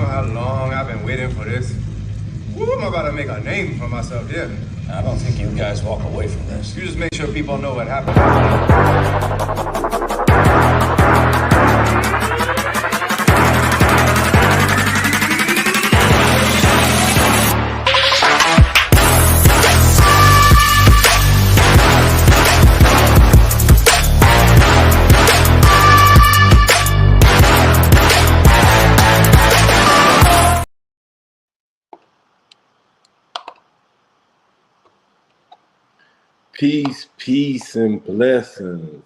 know how long I've been waiting for this? Woo, I'm about to make a name for myself here. I don't think you guys walk away from this. You just make sure people know what happened. Peace, peace, and blessings.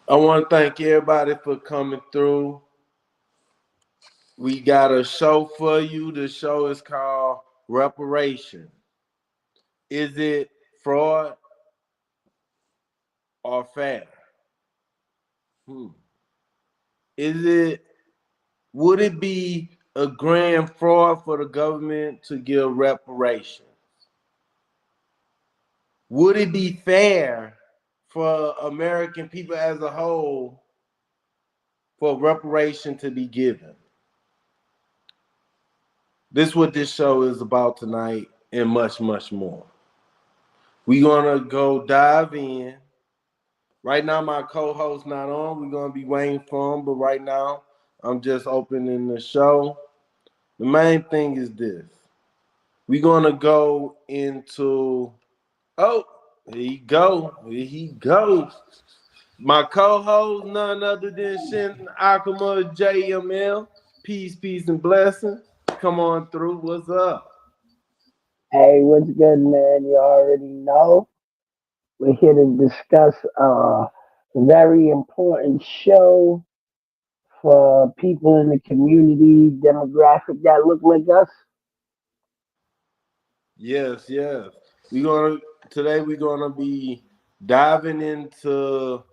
I want to thank everybody for coming through. We got a show for you. The show is called Reparation. Is it fraud or fair? Would it be a grand fraud for the government to give reparations? Would it be fair for American people as a whole for reparation to be given? This is what this show is about tonight, and much, much more. We're gonna go dive in. Right now, my co-host not on. We're gonna be waiting for him, but right now, I'm just opening the show. The main thing is this. We're gonna go into, here he goes. My co-host, none other than Shin Akuma JML. Peace, peace, and blessings. Come on through. What's up? Hey, what's good, man? You already know. We're here to discuss a very important show for people in the community demographic that look like us. Yes. Today we're gonna be diving into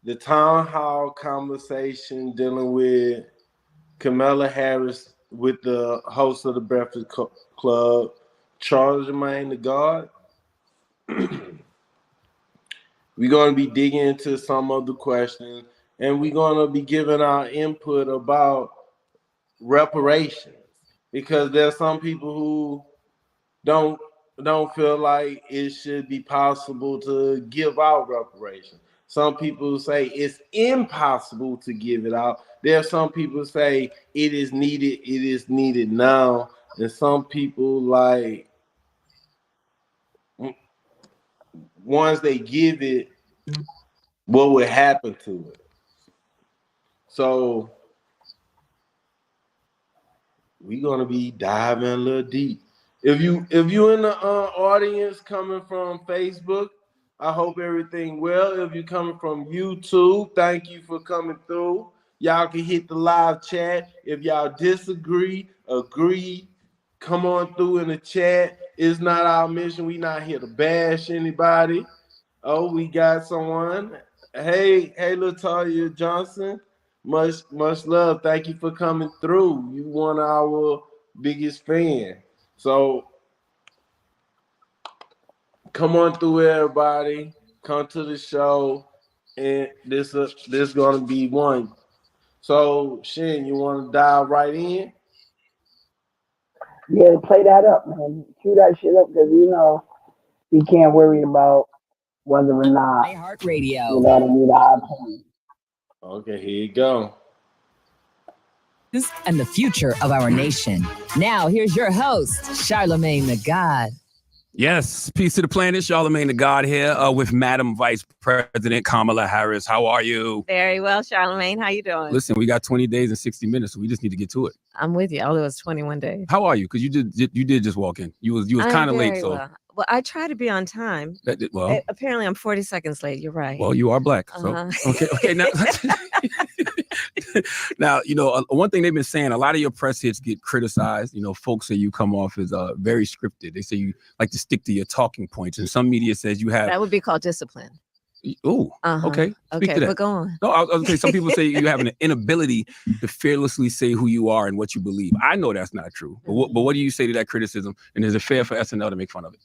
the town hall conversation dealing with Kamala Harris with the host of the Breakfast Club, Charlemagne the God. We're going to be digging into some of the questions, and we're going to be giving our input about reparations, because there's some people who don't feel like it should be possible to give out reparations. Some people say it's impossible to give it out. There are some people who say it is needed now. And some people, like, once they give it, what would happen to it? So we're gonna be diving a little deep. If you in the audience coming from Facebook, I hope everything well. If you're coming from YouTube, thank you for coming through. Y'all can hit the live chat. If y'all disagree, agree, come on through in the chat. It's not our mission. We not here to bash anybody. Oh, we got someone. Hey, Latoya Johnson. Much love. Thank you for coming through. You one of our biggest fans. So come on through, everybody. Come to the show, and this gonna be one. So Shin, you want to dive right in? Yeah, play that up, man. Cue that shit up, because we can't worry about whether or not iHeartRadio. You know what I mean? Our point. Okay, here you go. And the future of our nation. Now, here's your host, Charlemagne the God. Yes, peace to the planet. Charlemagne the God here with Madam Vice President Kamala Harris. How are you? Very well, Charlemagne. How you doing? Listen, we got 20 days and 60 minutes, so we just need to get to it. I'm with you. Although it was 21 days. How are you? Because you did just walk in. You was kind of late, so. Well, I try to be on time. Apparently, I'm 40 seconds late. You're right. Well, you are black. So okay. Now, now, one thing they've been saying, a lot of your press hits get criticized. Folks say you come off as very scripted. They say you like to stick to your talking points, and some media says you have. That would be called discipline. Oh, okay. Okay, but go on. No, I was going to say, some people say you have an inability to fearlessly say who you are and what you believe. I know that's not true. But what do you say to that criticism? And is it fair for SNL to make fun of it?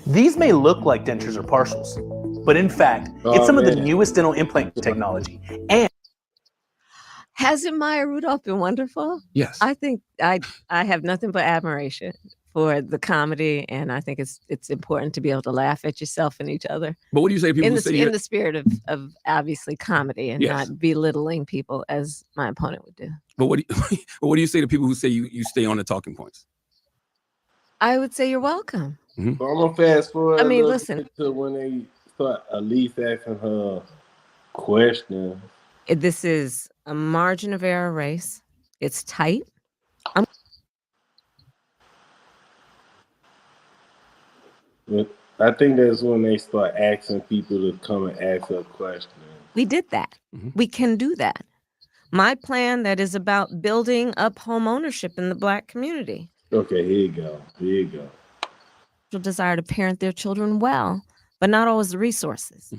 These may look like dentures or partials, but in fact, it's some of the newest dental implant technology. And Hasn't Maya Rudolph been wonderful? Yes. I think I have nothing but admiration for the comedy, and I think it's important to be able to laugh at yourself and each other. But what do you say to people in who the say in the spirit of obviously comedy and Yes. not belittling people as my opponent would do? But what do you say to people who say you stay on the talking points? I would say you're welcome. So I'm gonna fast forward. I mean, listen, to when they start at least asking her questions. this is a margin of error race. It's tight. I think that's when they start asking people to come and ask her questions. We did that. We can do that. My plan that is about building up home ownership in the Black community. Okay, here you go. Desire to parent their children well, but not always the resources.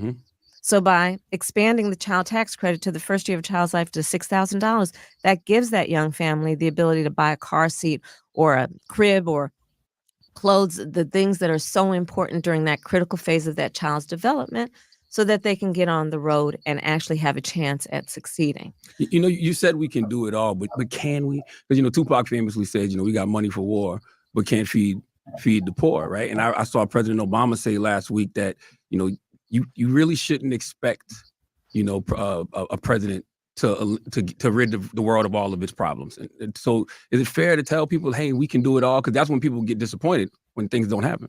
So by expanding the child tax credit to the first year of a child's life to $6,000, that gives that young family the ability to buy a car seat or a crib or clothes, the things that are so important during that critical phase of that child's development, so that they can get on the road and actually have a chance at succeeding. You know, you said we can do it all, but can we? Because, Tupac famously said, we got money for war, but can't feed the poor, right? And I saw President Obama say last week that, you really shouldn't expect, a president to rid the world of all of its problems. And so is it fair to tell people, hey, we can do it all? Because that's when people get disappointed when things don't happen.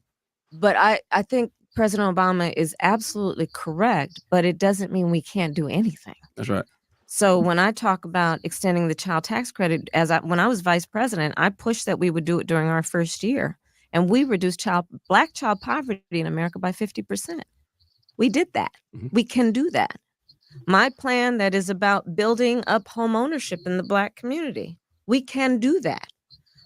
But I think President Obama is absolutely correct, but it doesn't mean we can't do anything. That's right. So when I talk about extending the child tax credit, when I was vice president, I pushed that we would do it during our first year. And we reduced Black child poverty in America by 50%. We did that. We can do that. My plan that is about building up home ownership in the Black community. We can do that.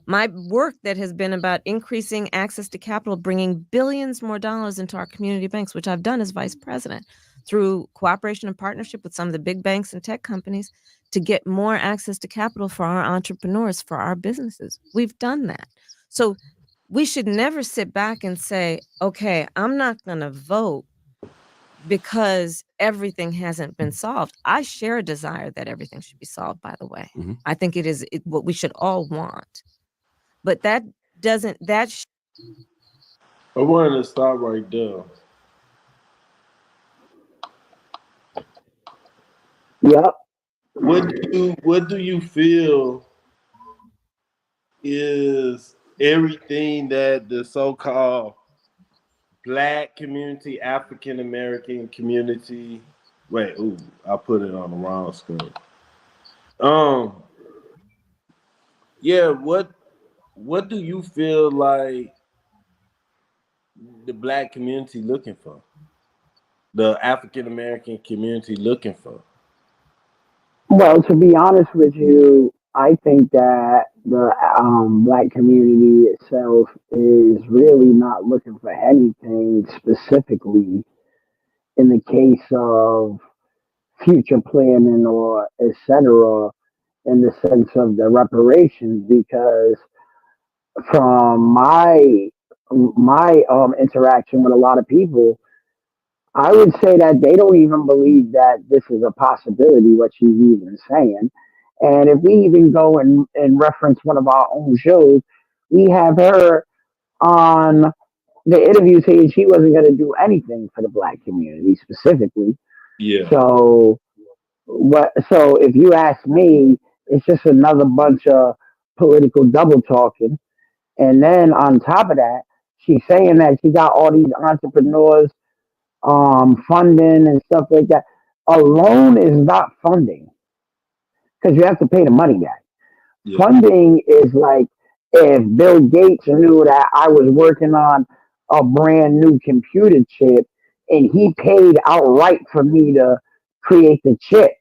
My work that has been about increasing access to capital, bringing billions more dollars into our community banks, which I've done as vice president through cooperation and partnership with some of the big banks and tech companies to get more access to capital for our entrepreneurs, for our businesses. We've done that. So we should never sit back and say, okay, I'm not going to vote because everything hasn't been solved. I share a desire that everything should be solved, by the way. I think it is what we should all want. But that doesn't, I wanted to stop right there. Yep. What do you feel is everything that the so-called Black community, African American community, I put it on the wrong screen. What do you feel like the Black community looking for? The African American community looking for? Well, to be honest with you, I think that the Black community itself is really not looking for anything specifically in the case of future planning or et cetera, in the sense of the reparations, because from my interaction with a lot of people, I would say that they don't even believe that this is a possibility, what she's even saying. And if we even go and reference one of our own shows, we have her on the interview saying she wasn't going to do anything for the Black community specifically. Yeah. So if you ask me, it's just another bunch of political double talking. And then on top of that, she's saying that she got all these entrepreneurs funding and stuff like that. A loan is not funding because you have to pay the money back. Yeah. Funding is like if Bill Gates knew that I was working on a brand new computer chip and he paid outright for me to create the chip.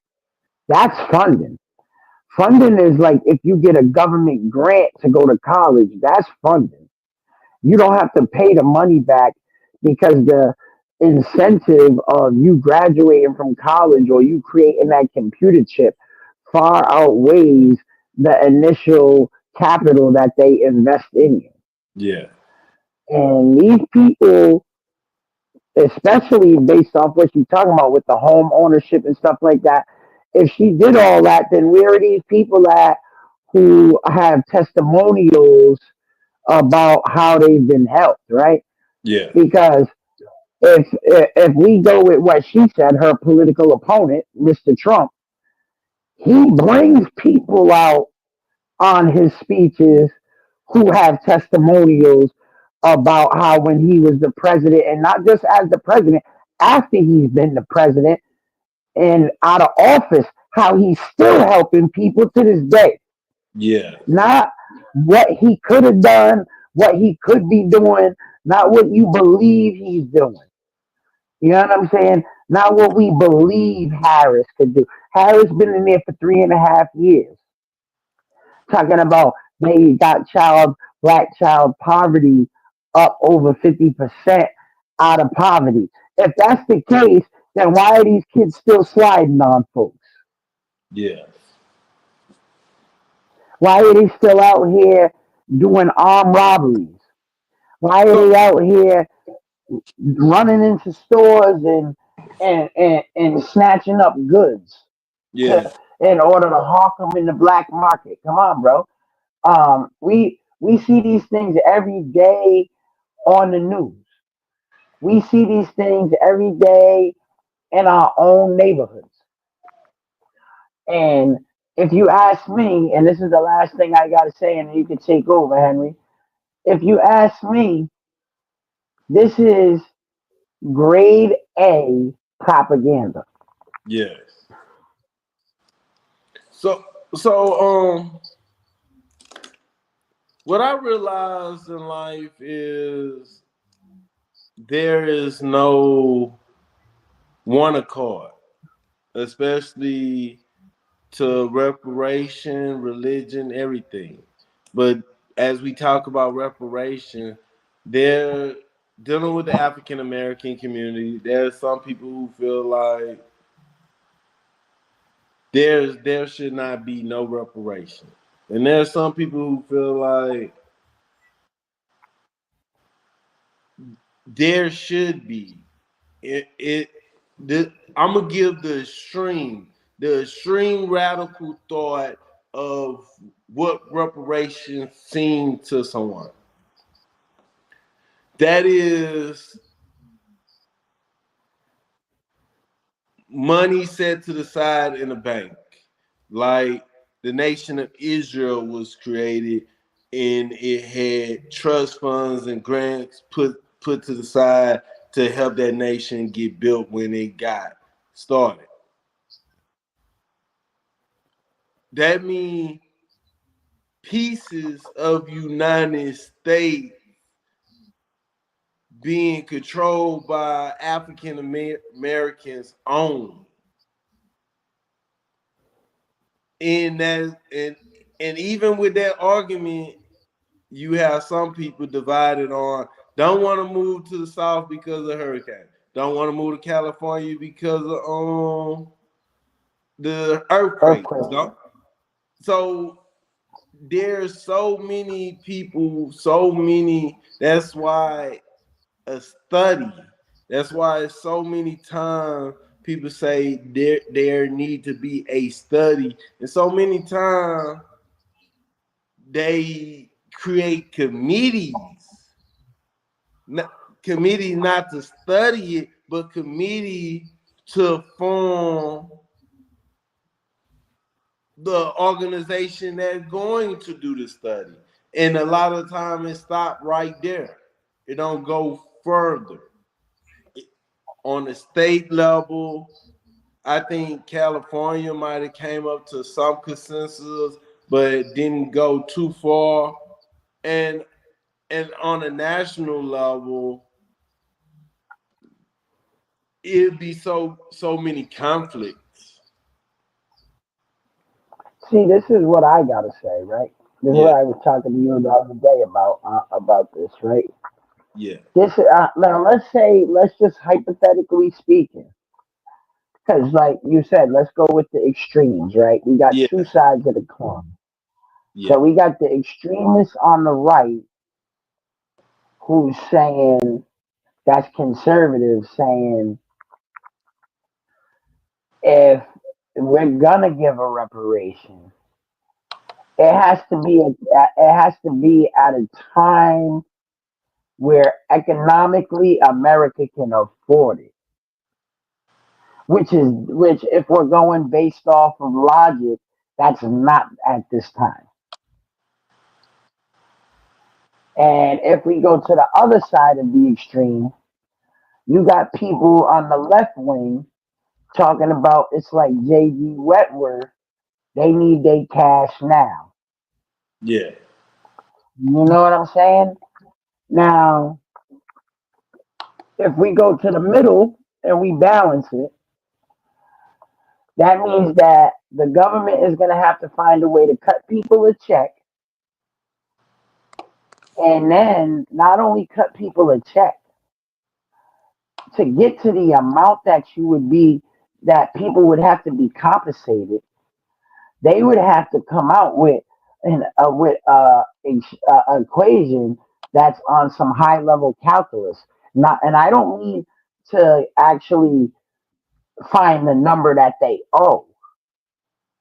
That's funding. Funding is like if you get a government grant to go to college, that's funding. You don't have to pay the money back because the incentive of you graduating from college or you creating that computer chip far outweighs the initial capital that they invest in you. Yeah. And these people, especially based off what you're talking about with the home ownership and stuff like that, if she did all that, then where are these people at who have testimonials about how they've been helped, right? Yeah. Because if we go with what she said, her political opponent, Mr. Trump, he brings people out on his speeches who have testimonials about how when he was the president, and not just as the president, after he's been the president and out of office, how he's still helping people to this day. Yeah. Not what he could have done, what he could be doing, not what you believe he's doing. You know what I'm saying? Not what we believe Harris could do. Harris been in there for 3.5 years, talking about they got black child poverty up over 50% out of poverty. If that's the case, then why are these kids still sliding on folks? Yeah. Why are they still out here doing armed robberies? Why are they out here running into stores and snatching up goods Yeah. in order to hawk them in the black market? Come on, bro. We see these things every day on the news. We see these things every day in our own neighborhoods. And if you ask me, and this is the last thing I got to say, and you can take over, Henry. If you ask me, this is grade A propaganda. Yes. So what I realized in life is there is no one accord, especially to reparation, religion, everything. But as we talk about reparation, they're dealing with the African American community. There's some people who feel like there should not be no reparation. And there's some people who feel like there should be. I'm gonna give the extreme radical thought of what reparations seem to someone. That is money set to the side in a bank, like the nation of Israel was created, and it had trust funds and grants put to the side to help that nation get built when it got started. That means pieces of United States being controlled by African Americans only. And even with that argument, you have some people divided on don't want to move to the South because of hurricane, don't want to move to California because of the earthquakes. Earthquake. So there's so many people, that's why a study, that's why so many times people say there need to be a study, and so many times they create committees not to study it, but committee to form the organization that's going to do the study. And a lot of time it stopped right there. It don't go further. On the state level, I think California might have came up to some consensus, but it didn't go too far. And on a national level, it'd be so many conflicts. See, this is what I gotta say, right? This is what I was talking to you the other day about this, right? Yeah. This now let's just hypothetically speaking, because like you said, let's go with the extremes, right? We got Yeah. two sides of the coin. Yeah. So we got the extremists on the right who's saying that's conservative, saying if we're gonna give a reparation, it has to be at a time where economically America can afford it. Which if we're going based off of logic, that's not at this time. And if we go to the other side of the extreme, you got people on the left wing talking about it's like J.G. Wentworth. They need their cash now. Yeah. You know what I'm saying? Now, if we go to the middle and we balance it, that means that the government is going to have to find a way to cut people a check, and then not only cut people a check, to get to the amount that people would have to be compensated, they would have to come out with an equation that's on some high level calculus. Not, and I don't mean to actually find the number that they owe.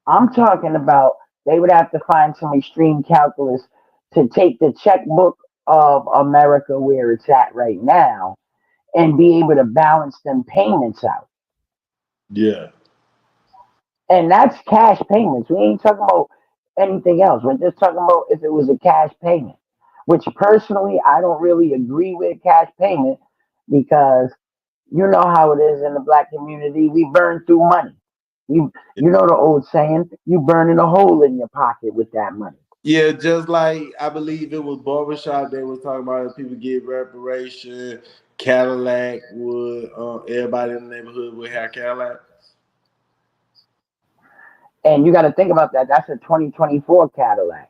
I'm talking about they would have to find some extreme calculus to take the checkbook of America where it's at right now and be able to balance them payments out. Yeah. And that's cash payments. We ain't talking about anything else. We're just talking about if it was a cash payment, which personally I don't really agree with cash payment because you know how it is in the black community. We burn through money. You know the old saying, you burning a hole in your pocket with that money. Yeah, just like I believe it was barbershop. They was talking about if people get reparation. Cadillac would everybody in the neighborhood would have Cadillac. And you got to think about that. That's a 2024 Cadillac.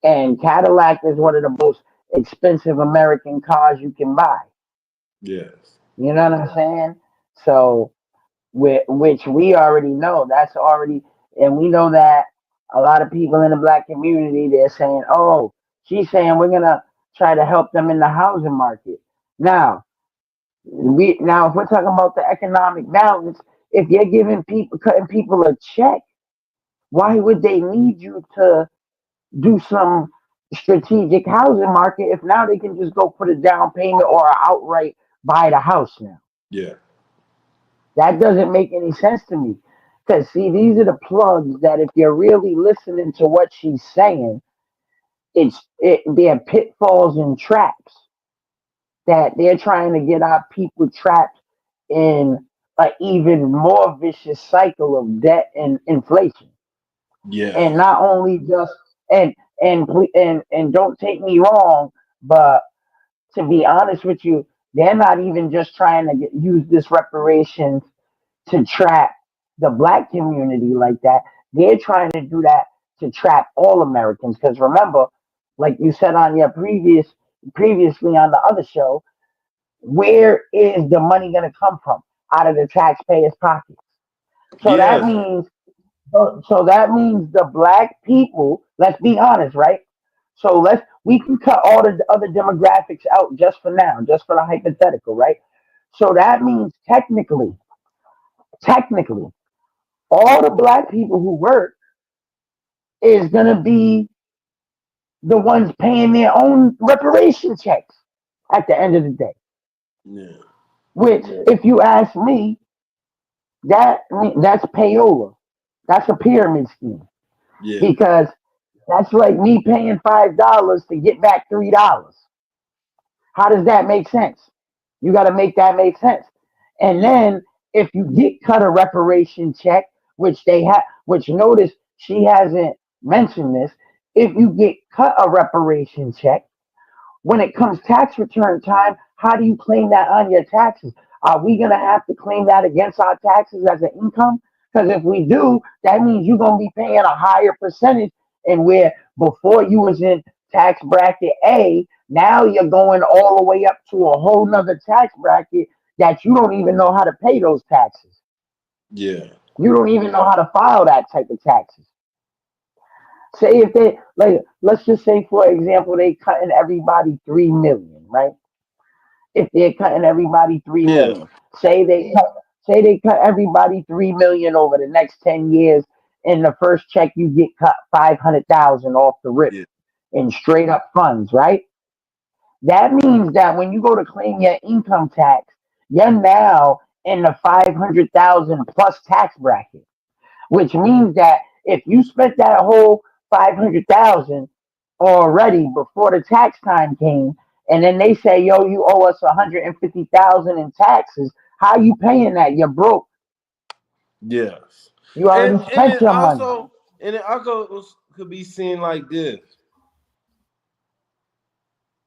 And Cadillac is one of the most expensive American cars you can buy. Yes. You know what I'm saying? So, which we already know, that's already, and we know that a lot of people in the black community, they're saying, oh, she's saying we're going to try to help them in the housing market. Now, if we're talking about the economic balance, if you're cutting people a check, why would they need you to do some strategic housing market if now they can just go put a down payment or outright buy the house now? Yeah. That doesn't make any sense to me. Because see, these are the plugs that if you're really listening to what she's saying, they're pitfalls and traps that they're trying to get our people trapped in an even more vicious cycle of debt and inflation. Yeah. And not only just and don't take me wrong, but to be honest with you, they're not even just trying to use this reparations to trap the black community like that. They're trying to do that to trap all Americans. Because remember, like you said on your previously on the other show, where is the money going to come from? Out of the taxpayers' pockets. So that Yes. means that means the black people, let's be honest, right? So we can cut all the other demographics out just for now, just for the hypothetical, right? So that means technically, all the black people who work is gonna be the ones paying their own reparation checks at the end of the day. Yeah. Which, if you ask me, that's payola. That's a pyramid scheme Yeah. because that's like me paying $5 to get back $3. How does that make sense? You got to make that make sense. And then if you get cut a reparation check, which notice she hasn't mentioned this, if you get cut a reparation check, when it comes tax return time, how do you claim that on your taxes? Are we going to have to claim that against our taxes as an income? Because if we do, that means you're going to be paying a higher percentage. And where before you was in tax bracket A, now you're going all the way up to a whole nother tax bracket that you don't even know how to pay those taxes. Yeah. You don't even know how to file that type of taxes. Say if they let's just say for example, they cutting everybody 3 million, right? If they're cutting everybody 3 Yeah. million, say Say they cut everybody 3 million over the next 10 years. In the first check, you get cut 500,000 off the rip Yeah. in straight up funds, right? That means that when you go to claim your income tax, you're now in the 500,000 plus tax bracket, which means that if you spent that whole 500,000 already before the tax time came, and then they say, "Yo, you owe us 150,000 in taxes," how you paying that? You're broke. Yes. You And already and spent it your money. also could be seen like this.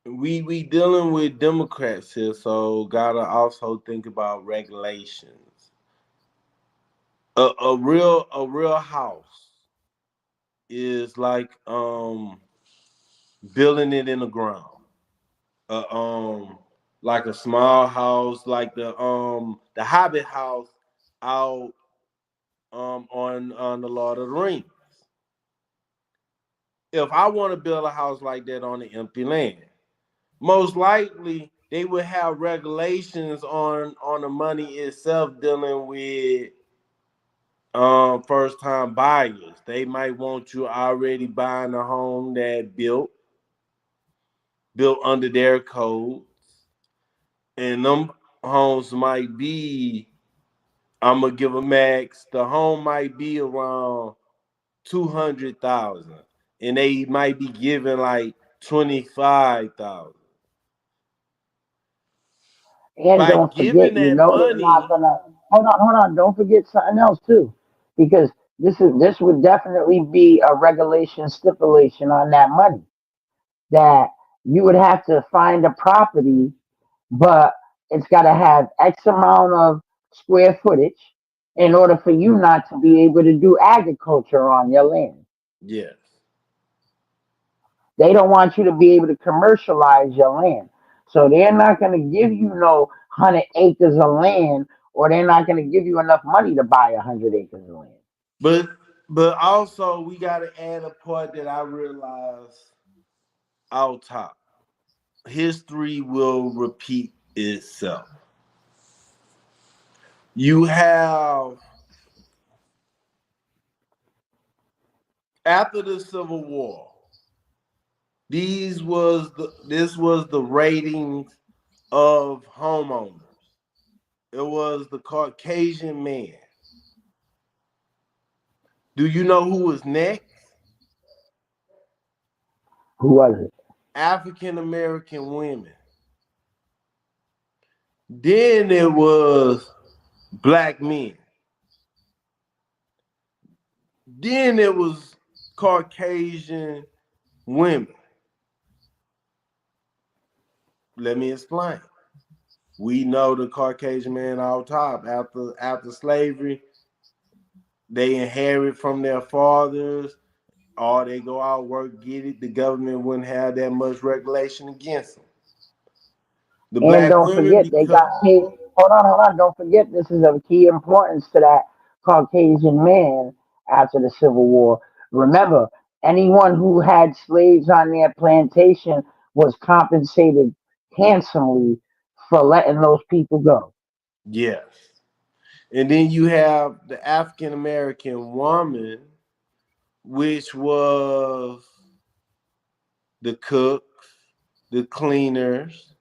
We dealing with Democrats here, so gotta also think about regulations. A real house is like building it in the ground. Uh, um like a small house, like the Hobbit house out on the Lord of the Rings. If I want to build a house like that on the empty land, most likely they would have regulations on the money itself dealing with first time buyers. They might want you already buying a home that built under their codes, and them homes might be, I'm gonna give a max. The home might be around 200,000, and they might be giving like 25,000. And By don't forget, giving you that know they're not money, gonna hold on. Don't forget something else too, because this would definitely be a regulation stipulation on that money that you would have to find a property, but it's got to have X amount of square footage in order for you not to be able to do agriculture on your land. yes. They don't want you to be able to commercialize your land. So they're not going to give you no 100 acres of land, or they're not going to give you enough money to buy 100 acres of land. But also we gotta add a part that I realized out top. History will repeat itself. You have after the Civil War, this was the ratings of homeowners. It was the Caucasian man. Do you know who was next? Who was it? African American women. Then it was black men. Then it was Caucasian women. Let me explain. We know the Caucasian man out top. After slavery, they inherit from their fathers, or they go out work, get it. The government wouldn't have that much regulation against them. The And black don't women, forget, they because got paid. Hold on. Don't forget, this is of key importance to that Caucasian man after the Civil War. Remember, anyone who had slaves on their plantation was compensated handsomely for letting those people go. yes. And then you have the African American woman, which was the cooks, the cleaners,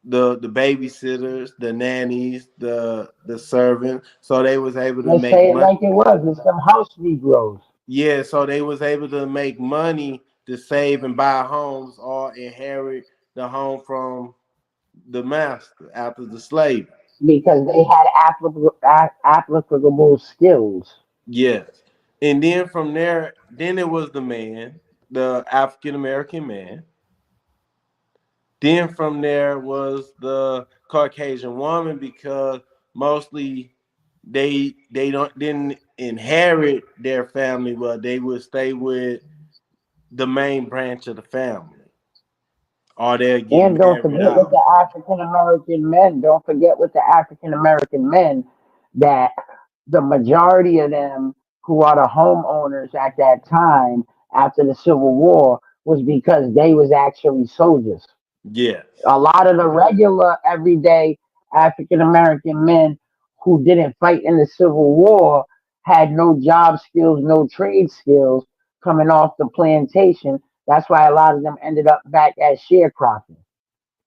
the babysitters, the nannies, the servants. So they was able to Let's make say it money. like it was. It's some house Negroes. Yeah, so they was able to make money to save and buy homes or inherit the home from the master after the slave. Because they had applicable skills. Yes. And then from there, then it was the man, the African American man. Then from there was the Caucasian woman, because mostly they didn't inherit their family, but they would stay with the main branch of the family, or they'll get And don't married forget with out. the African American men, don't forget with the African American men that the majority of them who are the homeowners at that time after the Civil War was because they was actually soldiers. Yes. A lot of the regular everyday African American men who didn't fight in the Civil War had no job skills, no trade skills coming off the plantation. That's why a lot of them ended up back as sharecropping.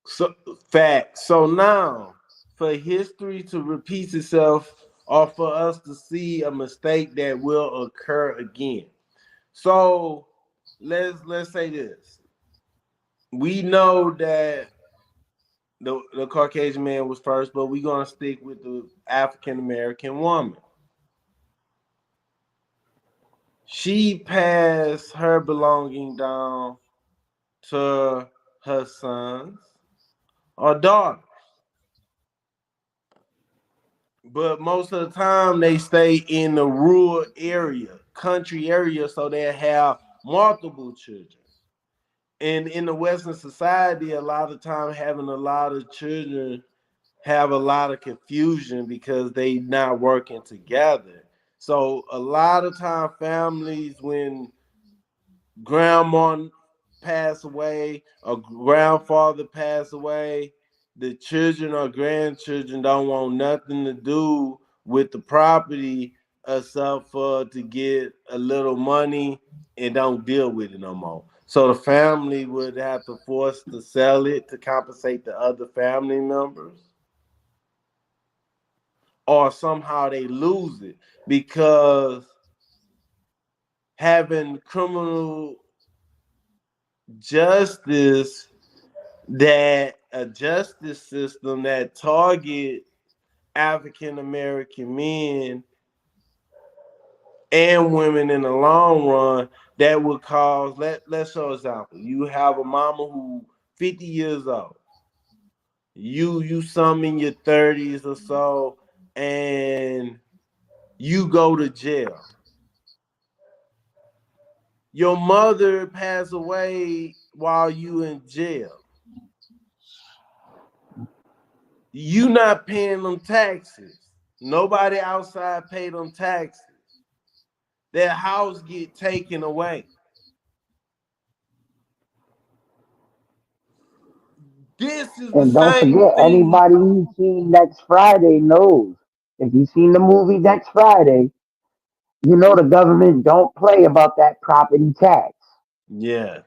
So fact. So now for history to repeat itself or for us to see a mistake that will occur again. So let's say this. We know that the Caucasian man was first, but we're gonna stick with the African American woman. She passed her belonging down to her sons or daughters. But most of the time they stay in the rural area, country area, so they have multiple children. And in the Western society, a lot of time having a lot of children have a lot of confusion because they not working together. So a lot of time families, when grandma pass away or grandfather pass away, the children or grandchildren don't want nothing to do with the property except for to get a little money and don't deal with it no more. So the family would have to force to sell it to compensate the other family members, or somehow they lose it because having criminal justice, that a justice system that target African American men and women in the long run, that would cause, let's show example. You have a mama who 50 years old. You some in your 30s or so, and you go to jail. Your mother passed away while you in jail. You not paying them taxes. Nobody outside pay them taxes. Their house get taken away. This is the And don't same forget, thing. anybody who's seen Next Friday knows. If you've seen the movie Next Friday, you know the government don't play about that property tax. Yeah.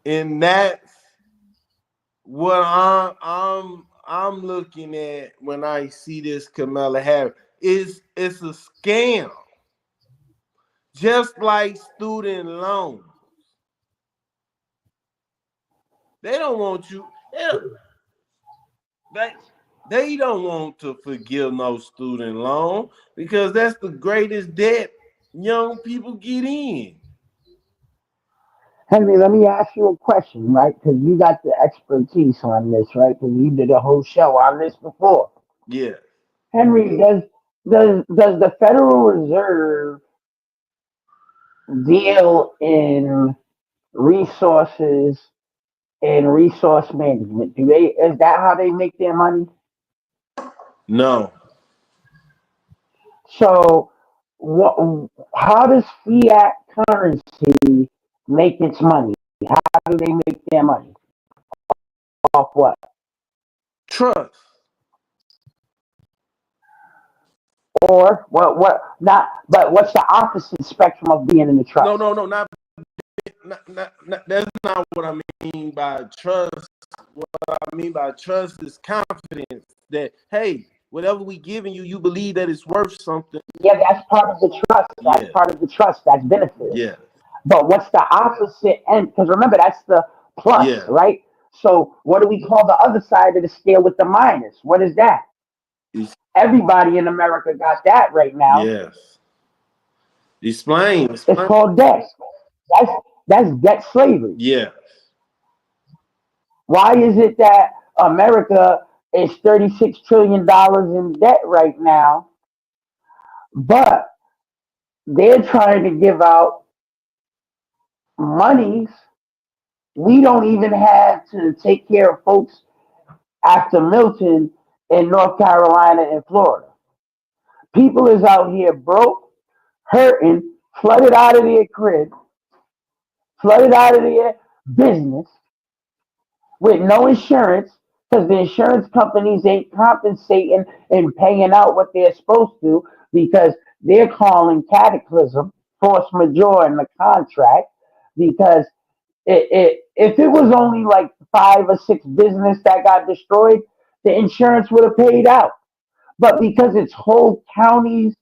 And that's what I'm looking at when I see this Kamala Harris. It's a scam. Just like student loans. They don't want you. They, they don't want to forgive no student loan because that's the greatest debt young people get in. Henry, let me ask you a question, right? Because you got the expertise on this, right? Because you did a whole show on this before. Yeah. Henry, does the Federal Reserve deal in resources and resource management? Do they is that how they make their money? No. So what how does fiat currency make its money? How do they make their money? Off what? Trust. Or what not but what's the opposite spectrum of being in the No, trust? no, no, not that's not what I mean by trust. What I mean by trust is confidence that, hey, whatever we giving you, you believe that it's worth something. Yeah, that's part of the trust. That's Yeah. part of the trust. That's benefit. Yeah. But what's the opposite end? Because remember, that's the plus, Yeah. right? So what do we call the other side of the scale with the minus? What is that? Everybody in America got that right now. Yes. Explain. It's called debt. That's that's debt slavery. Yeah. Why is it that America is $36 trillion in debt right now, but they're trying to give out monies we don't even have to take care of folks after Milton in North Carolina and Florida. People is out here broke, hurting, flooded out of their crib, flooded out of their business with no insurance, because the insurance companies ain't compensating and paying out what they're supposed to because they're calling cataclysm force majeure in the contract because if it was only like 5 or 6 business that got destroyed, the insurance would have paid out. But because it's whole counties,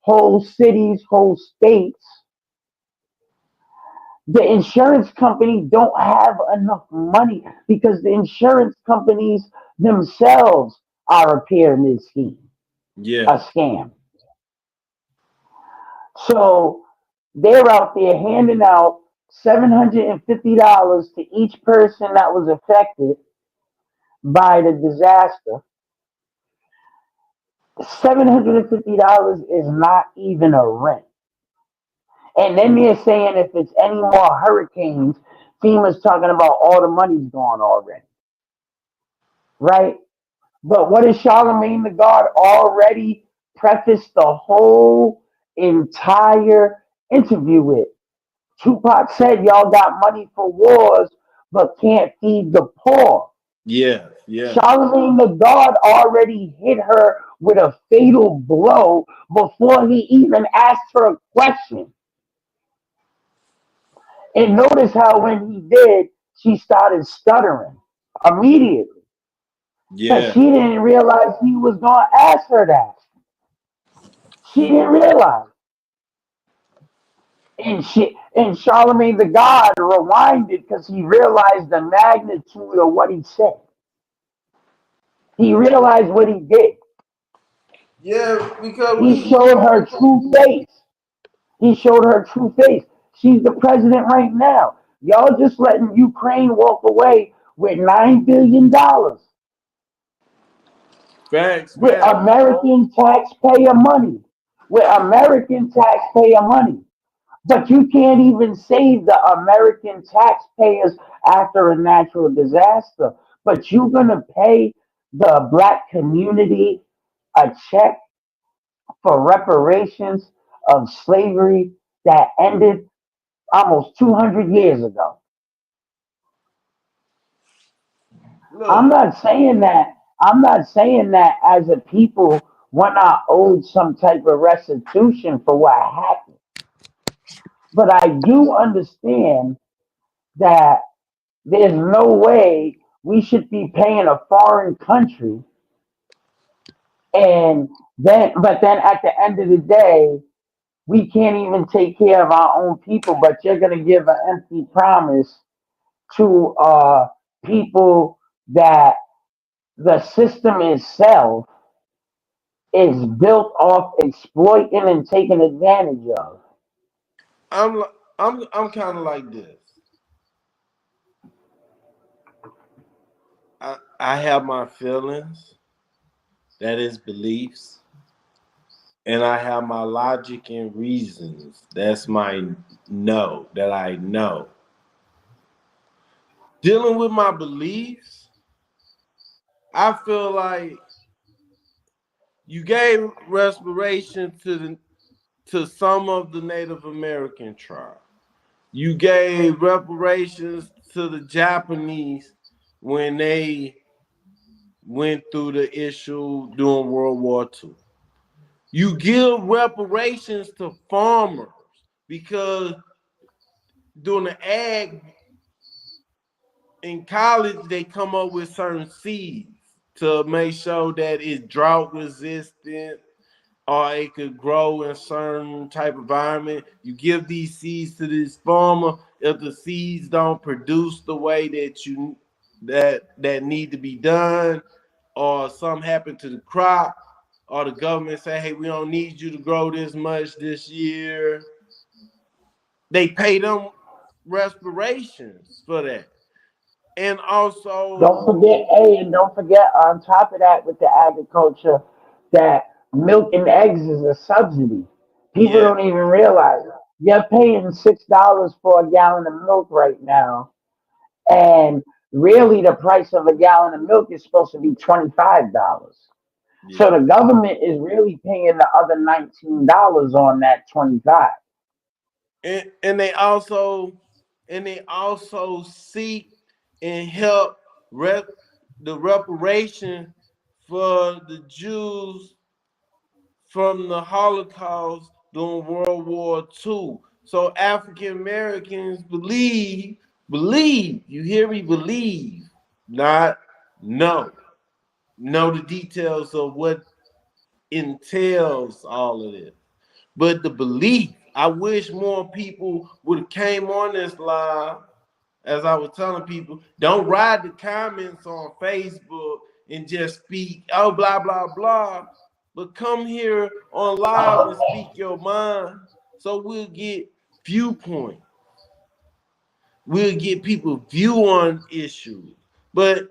whole cities, whole states, the insurance company don't have enough money because the insurance companies themselves are a pyramid scheme, a Yeah. scam. So they're out there handing out $750 to each person that was affected by the disaster. $750 is not even a rent. And then they're saying if it's any more hurricanes, FEMA's talking about all the money's gone already, right? But what is Charlemagne the God already prefaced the whole entire interview with? Tupac said, y'all got money for wars, but can't feed the poor. Yeah. Yeah. Charlemagne the God already hit her with a fatal blow before he even asked her a question. And notice how when he did, she started stuttering immediately because Yeah. she didn't realize he was going to ask her that. She didn't realize. And Charlemagne the God rewinded because he realized the magnitude of what he said. He realized what he did. Yeah. Because He showed her true face. He showed her true face. She's the president right now. Y'all just letting Ukraine walk away with $9 billion facts, with facts. American taxpayer money. With American taxpayer money. But you can't even save the American taxpayers after a natural disaster. But you're going to pay the black community a check for reparations of slavery that ended almost 200 years ago. I'm Look. not saying that. I'm not saying that as a people we're not owed some type of restitution for what happened. But I do understand that there's no way we should be paying a foreign country but then at the end of the day, we can't even take care of our own people, but you're gonna give an empty promise to people that the system itself is built off exploiting and taking advantage of. I'm I'm kind of like this. I have my feelings, that is beliefs, and I have my logic and reasons. That's my know that I know. Dealing with my beliefs, I feel like you gave respiration to some of the Native American tribe. You gave reparations to the Japanese when they went through the issue during World War II. You give reparations to farmers because during the ag in college, they come up with certain seeds to make sure that it's drought resistant or it could grow in a certain type of environment. You give these seeds to this farmer. If the seeds don't produce the way that need to be done, or something happen to the crop, or the government say, hey, we don't need you to grow this much this year, they pay them respirations for that. And Don't also, forget, hey, and don't forget on top of that with the agriculture that milk and eggs is a subsidy. People yeah, don't even realize it. You're paying $6 for a gallon of milk right now, and really the price of a gallon of milk is supposed to be $25. So yeah. the government is really paying the other $19 on that 25. And they also seek and help the reparation for the Jews from the Holocaust during World War II. So African Americans believe, you hear me, believe, not know the details of what entails all of this. But the belief, I wish more people would have came on this live. As I was telling people, don't ride the comments on Facebook and just speak, oh, blah, blah, blah. But come here on live and speak your mind so we'll get viewpoint. We'll get people view on issues. But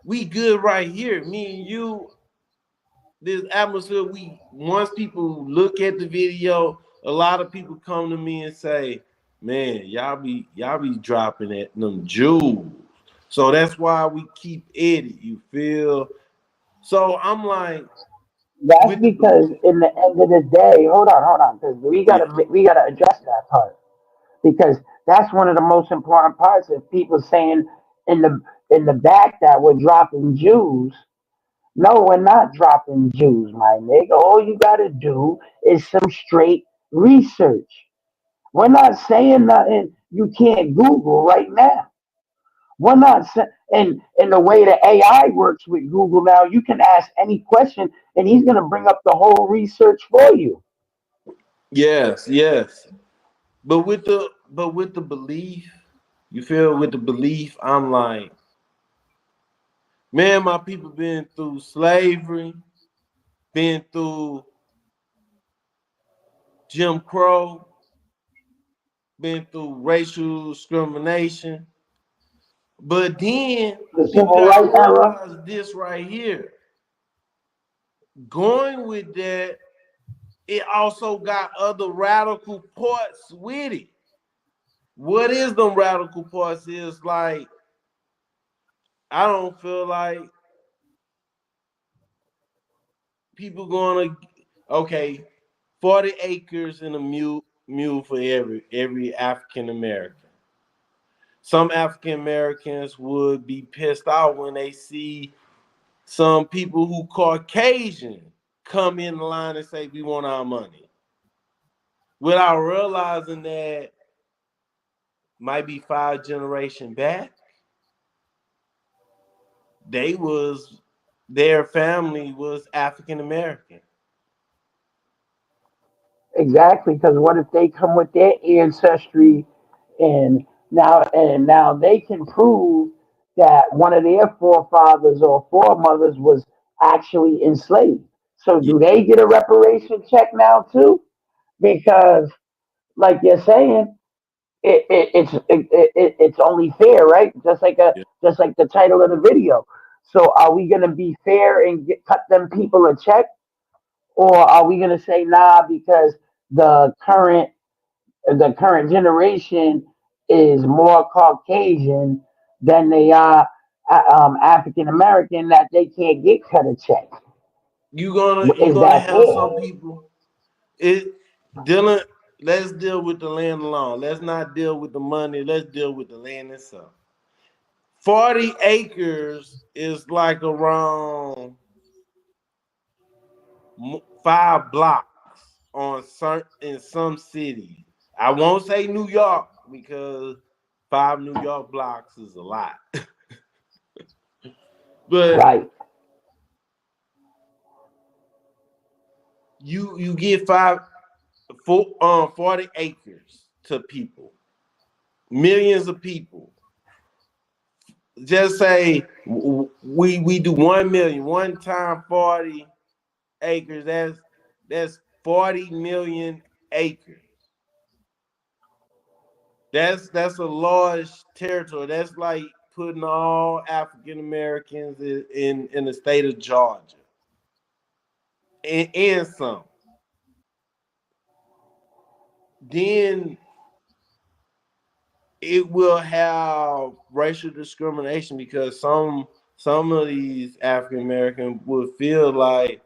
we good right here. Me and you, this atmosphere, once people look at the video, a lot of people come to me and say, man, y'all be dropping at them jewels. So that's why we keep edit, you feel? So I'm like, That's because in the end of the day, hold on, because we gotta address that part, because that's one of the most important parts of people saying in the back that we're dropping Jews. No, we're not dropping Jews, my nigga. All you gotta do is some straight research. We're not saying nothing you can't Google right now. We're not saying, and in the way the AI works with Google now, you can ask any question and he's gonna bring up the whole research for you. yes. But with the belief, you feel, with the belief, I'm like, man, my people been through slavery, been through Jim Crow, been through racial discrimination. But then The people civil gotta rights era. realize this right here. Going with that, it also got other radical parts with it. What is them radical parts? Is like, I don't feel like people gonna, okay, 40 acres and a mule for every African American. Some African Americans would be pissed off when they see some people who Caucasian come in the line and say, we want our money, without realizing that might be 5 generations back, their family was African American. Exactly, because what if they come with their ancestry and now they can prove that one of their forefathers or foremothers was actually enslaved. So Yeah, do they get a reparation check now too? Because like you're saying, it's only fair, right? yeah. Just like the title of the video. So are we gonna be fair and cut them people a check, or are we gonna say nah because the current the current generation is more Caucasian than they are African American, that they can't get cut a check? You Is gonna that have fair? some people. It dealing. Let's deal with the land alone. Let's not deal with the money. Let's deal with the land itself. 40 acres is like around 5 blocks on certain in some cities. I won't say New York because 5 New York blocks is a lot. But Right. you get 40 acres to people, millions of people. Just say we do 1 million, one time 40 acres. That's 40 million acres. That's a large territory. That's like putting all African Americans in the state of Georgia and some. Then it will have racial discrimination because some of these African Americans would feel like,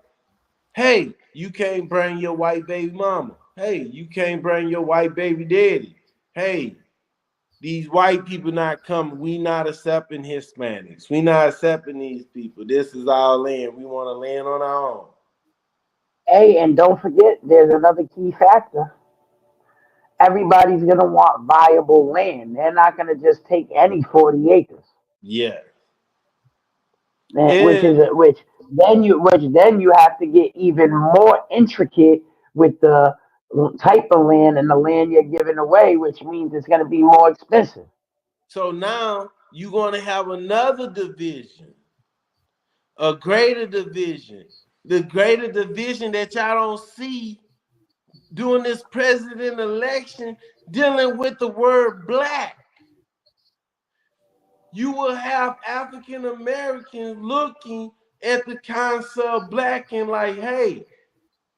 hey, you can't bring your white baby mama. Hey, you can't bring your white baby daddy. Hey, these white people not coming. We not accepting Hispanics. We not accepting these people. This is our land. We want to land on our own. Hey, and don't forget, there's another key factor. Everybody's gonna want viable land. They're not gonna just take any 40 acres. Yeah. Which is And which then you have to get even more intricate with the type of land and the land you're giving away, which means it's going to be more expensive. so now you're going to have another division, a greater division, the greater division that y'all don't see during this president election dealing with the word black. You will have African Americans looking at the concept of black and like, hey,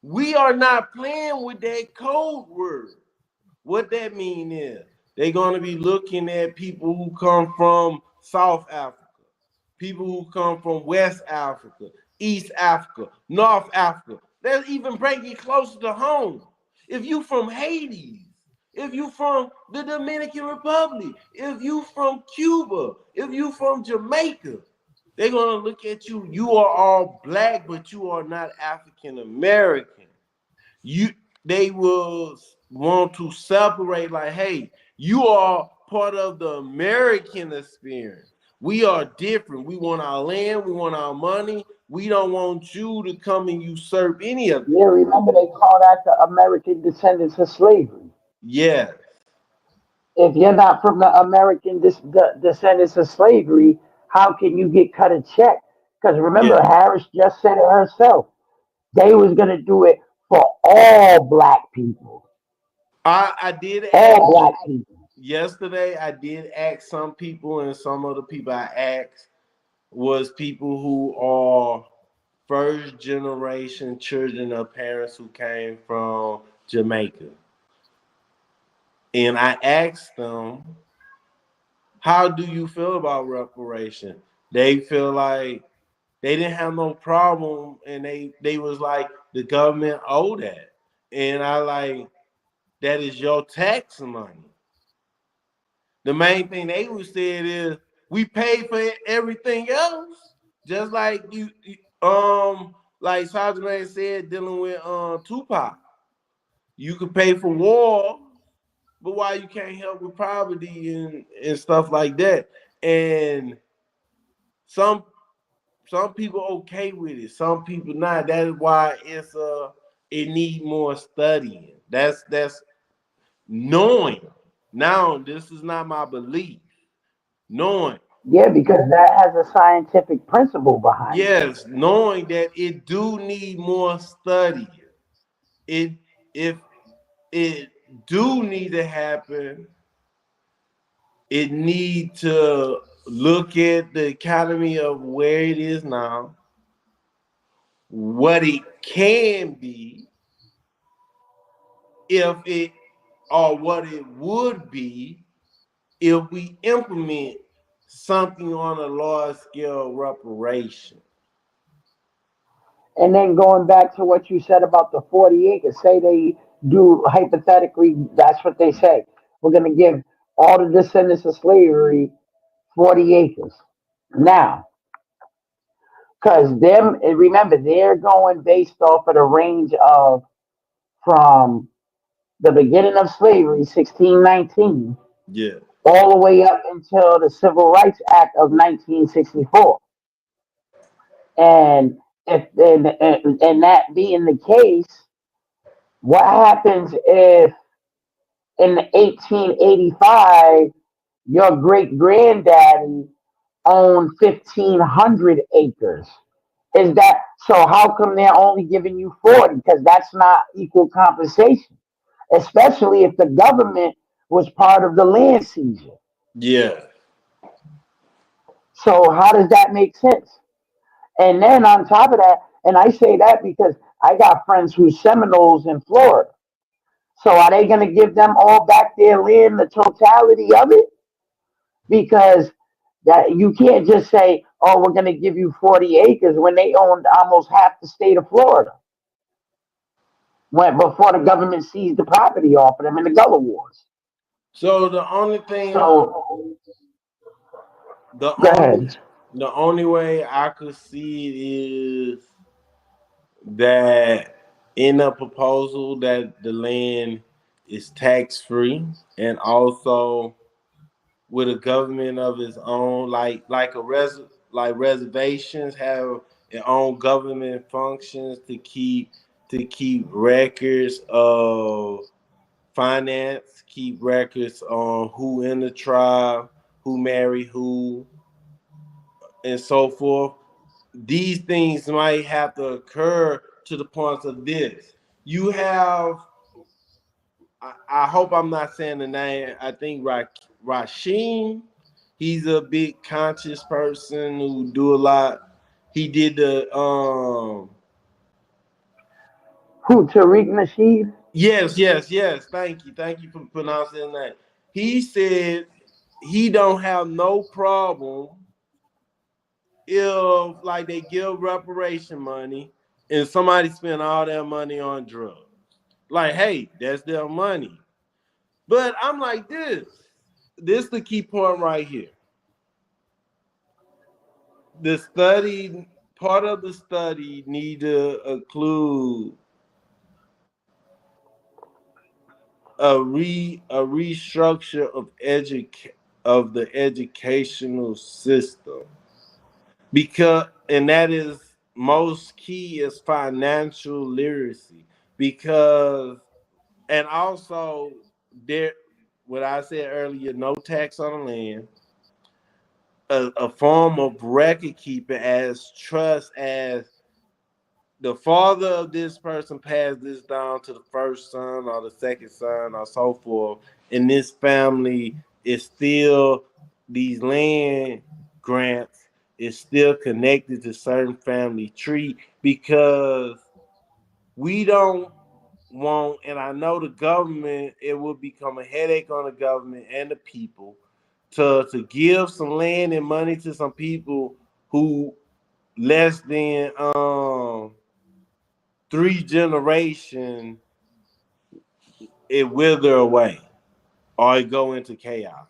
we are not playing with that code word. What that mean is they're going to be looking at people who come from South Africa, people who come from West Africa, East Africa, North Africa. Let's even bring it closer to home. If you from Haiti, if you from the Dominican Republic, if you from Cuba, if you from Jamaica, they're going to look at you. You are all black, but you are not African American. They will want to separate like, hey, you are part of the American experience. We are different. We want our land. We want our money. We don't want you to come and usurp any of it. Yeah, remember they call that the American descendants of slavery. Yeah. If you're not from the American descendants of slavery, how can you get cut a check? Because remember, Yeah. Harris just said it herself. They was gonna do it for all black people. I did ask All black people. yesterday. I did ask some people, and some of the people I asked was people who are first generation children of parents who came from Jamaica. And I asked them, how do you feel about reparation? They feel like they didn't have no problem, and they was like, the government owe that. And I like, that is your tax money. The main thing they would say is, we pay for everything else. Just like like Sergeant Man said, dealing with Tupac. You could pay for war, but why you can't help with poverty and stuff like that? And some people okay with it, some people not. That is why it need more studying. That's knowing. Now, this is not my belief. Knowing, Yeah, because that has a scientific principle behind it. yes, knowing that it do need more study. It if it do need to happen, it need to look at the economy of where it is now, what it can be, if it or what it would be if we implement something on a large scale reparation. And then going back to what you said about the 40 acres, say they do hypothetically, that's what they say. We're going to give all the descendants of slavery 40 acres. Now, because them, and remember, they're going based off of the range of from the beginning of slavery, 1619, Yeah. all the way up until the Civil Rights Act of 1964. And if and that being the case, what happens if in 1885 your great granddaddy owned 1,500 acres? Is that so? How come they're only giving you 40? Because that's not equal compensation, especially if the government was part of the land seizure. Yeah. So how does that make sense? And then on top of that, and I say that because I got friends who's Seminoles in Florida. So are they going to give them all back their land, the totality of it? Because that you can't just say, "Oh, we're going to give you 40 acres" when they owned almost half the state of Florida. When before the government seized the property off of them in the Gullah Wars. So the only thing, So the go only, ahead. the only way I could see it is that in a proposal that the land is tax free, and also with a government of its own, like reservations have their own government functions to keep records of finance, keep records on who in the tribe, who married who, and so forth. These things might have to occur to the point of this. You have, I hope I'm not saying the name, I think Rasheen, he's a big conscious person who do a lot. He did the Who, Tariq Nasheed? yes. Thank you for pronouncing that. He said he don't have no problem if like they give reparation money and somebody spend all their money on drugs. Like, hey, that's their money. But I'm like this. This is the key point right here. The study, part of the study need to include a restructure of the educational system, because and that is most key is financial literacy, because and also there what I said earlier, no tax on the land, a form of record keeping as trust, as the father of this person passed this down to the first son or the second son or so forth, and this family is still, these land grants is still connected to certain family tree, because we don't want, and I know the government, it will become a headache on the government and the people to give some land and money to some people who less than 3 generations it wither away or it go into chaos.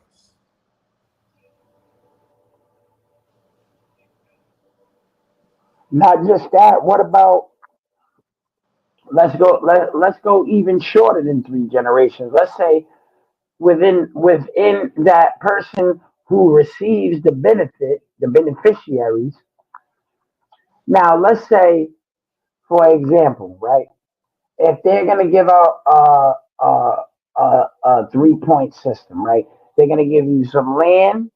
Not just that. What about let's go even shorter than 3 generations. Let's say within that person who receives the benefit, the beneficiaries. Now, let's say, for example, right, if they're gonna give out a 3 point system, right, they're gonna give you some land,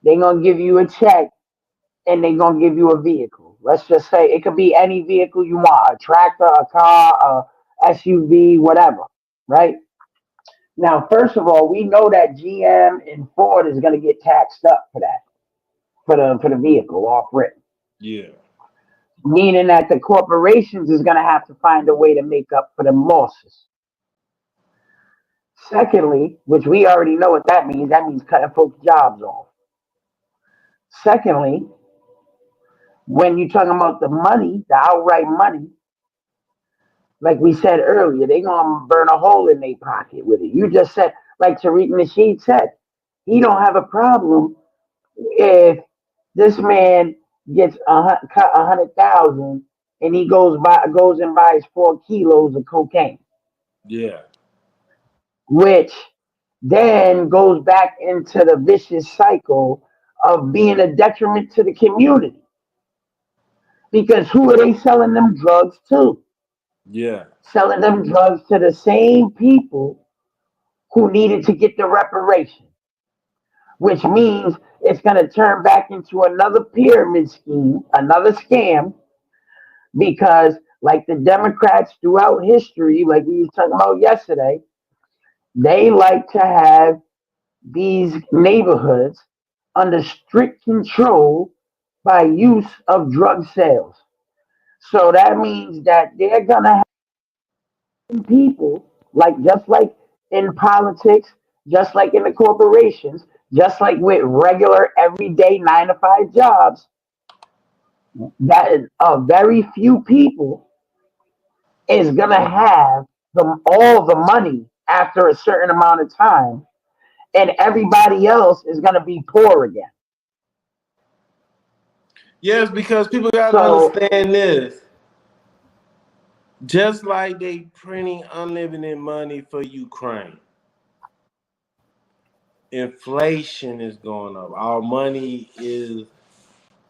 they're gonna give you a check, and they're gonna give you a vehicle. Let's just say it could be any vehicle you want, a tractor, a car, a SUV, whatever, right? Now, first of all, we know that GM and Ford is gonna get taxed up for that, for the vehicle off rip. Yeah. Meaning that the corporations is gonna have to find a way to make up for them losses. Secondly, which we already know what that means cutting folks' jobs off. Secondly, when you're talking about the money, the outright money, like we said earlier, they gonna burn a hole in their pocket with it. You just said, like Tariq Nasheed said, he don't have a problem if this man gets cut 100,000 and he goes and buys 4 kilos of cocaine, Yeah. which then goes back into the vicious cycle of being a detriment to the community. Because who are they selling them drugs to? Yeah. Selling them drugs to the same people who needed to get the reparation, which means it's going to turn back into another pyramid scheme, another scam, because like the Democrats throughout history, like we were talking about yesterday, they like to have these neighborhoods under strict control by use of drug sales. So that means that they're gonna have people, like just like in politics, just like in the corporations, just like with regular everyday 9 to 5 jobs, that very few people is gonna have all the money after a certain amount of time, and everybody else is going to be poor again. Yes, because people got to So understand this. Just like they printing unlimited money for Ukraine, inflation is going up. Our money is,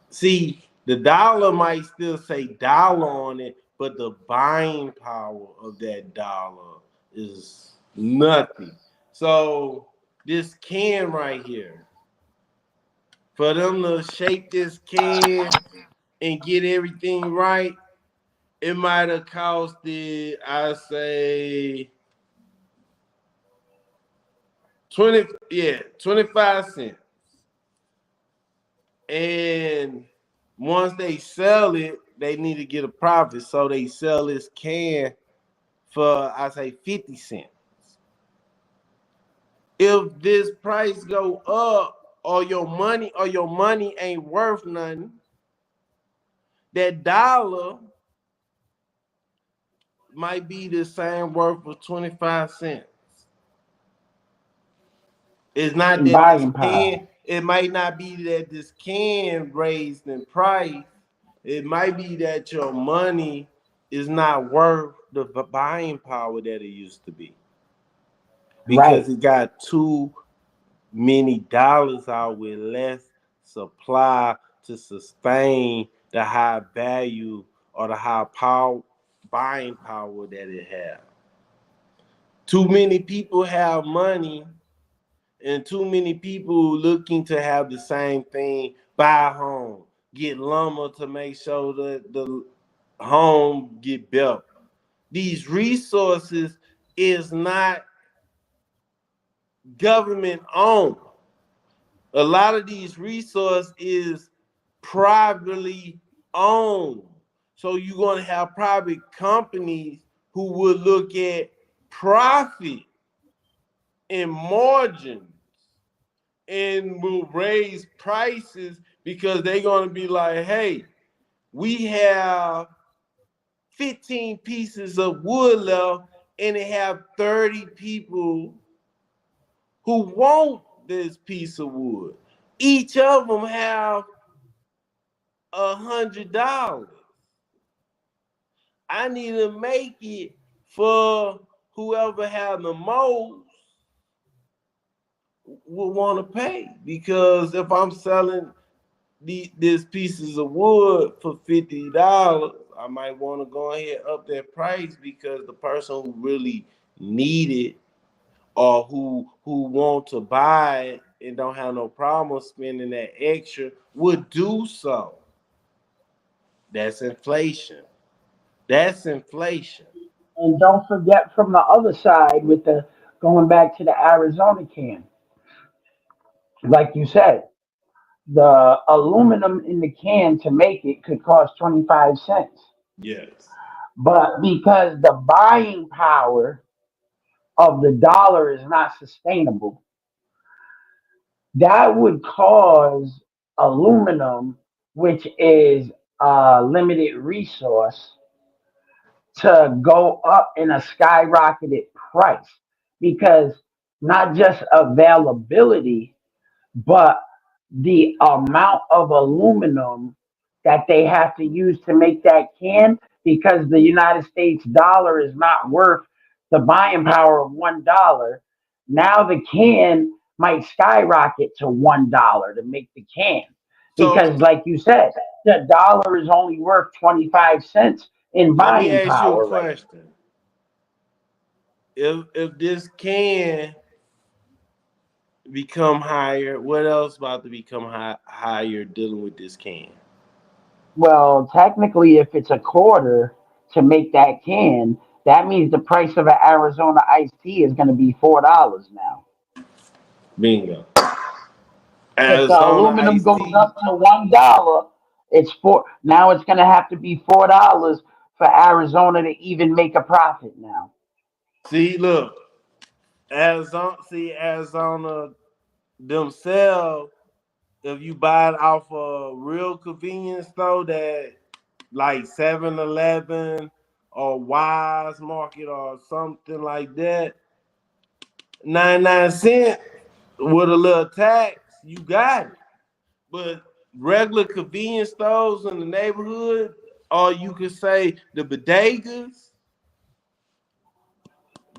see, the dollar might still say dollar on it, but the buying power of that dollar is nothing. So this can right here, for them to shake this can and get everything right, it might have costed, I say, 25 cents. And once they sell it, they need to get a profit. So they sell this can for, I say, 50 cents. If this price go up or your money ain't worth nothing, that dollar might be the same worth of 25 cents. It's not in that this buying power, can, it might not be that this can raised in price. It might be that your money is not worth the buying power that it used to be. right? Because it got too many dollars out with less supply to sustain the high value or the high power buying power that it has. Too many people have money and too many people looking to have the same thing, buy a home, get lumber to make sure that the home get built. These resources is not government owned. A lot of these resources is privately owned. So you're going to have private companies who will look at profit and margins and will raise prices because they're going to be like, hey, we have 15 pieces of wood left and they have 30 people who want this piece of wood. Each of them have $100. I need to make it for whoever has the most will want to pay, because if I'm selling these pieces of wood for $50, I might want to go ahead and up that price because the person who really need it or who want to buy it and don't have no problem spending that extra would do so. That's inflation. That's inflation. And don't forget from the other side with the going back to the Arizona can, like you said, the aluminum in the can to make it could cost 25 cents. Yes. But because the buying power of the dollar is not sustainable, that would cause aluminum, which is a limited resource, to go up in a skyrocketed price because not just availability, but the amount of aluminum that they have to use to make that can, because the United States dollar is not worth the buying power of $1. Now the can might skyrocket to $1 to make the can. So Because like you said, the dollar is only worth 25 cents in let me buying ask you a power right question. If this can become higher, what else about to become higher dealing with this can? Well, technically, if it's a quarter to make that can, that means the price of an Arizona iced tea is going to be $4 now. Bingo. If the Arizona aluminum iced goes tea. up to $1, it's four. Now it's going to have to be $4 for Arizona to even make a profit now. See, look, Arizona themselves, if you buy it off a real convenience store that like 7-Eleven or Wise Market or something like that, 99 cents with a little tax, you got it. But regular convenience stores in the neighborhood, or you could say the bodegas,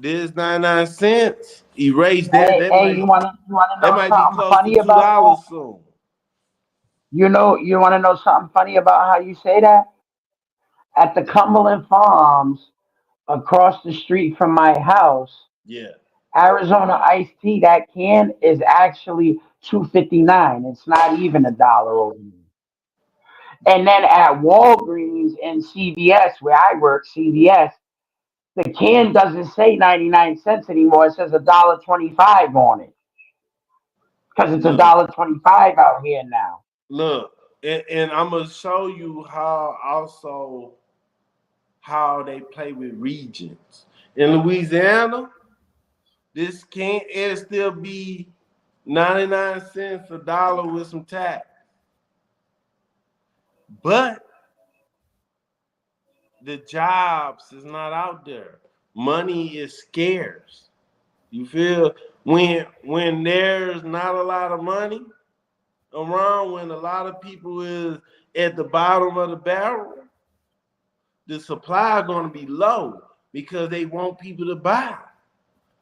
there's 99 cents. Erase that. Hey, you wanna That know might be something close to funny about that? $2 soon. You wanna know something funny about how you say that? At the Cumberland Farms across the street from my house, Yeah. Arizona iced tea, that can is actually 2.59. It's not even $1 over here. And then at Walgreens and CVS, where I work, CVS, the can doesn't say 99 cents anymore. It says $1.25 on it because it's Look, $1.25 out here now. look, and I'm gonna show you how they play with regions. In Louisiana, this can't it still be 99 cents, $1 with some tax. But the jobs is not out there. Money is scarce. You feel when there's not a lot of money around, when a lot of people is at the bottom of the barrel, the supply is going to be low because they want people to buy.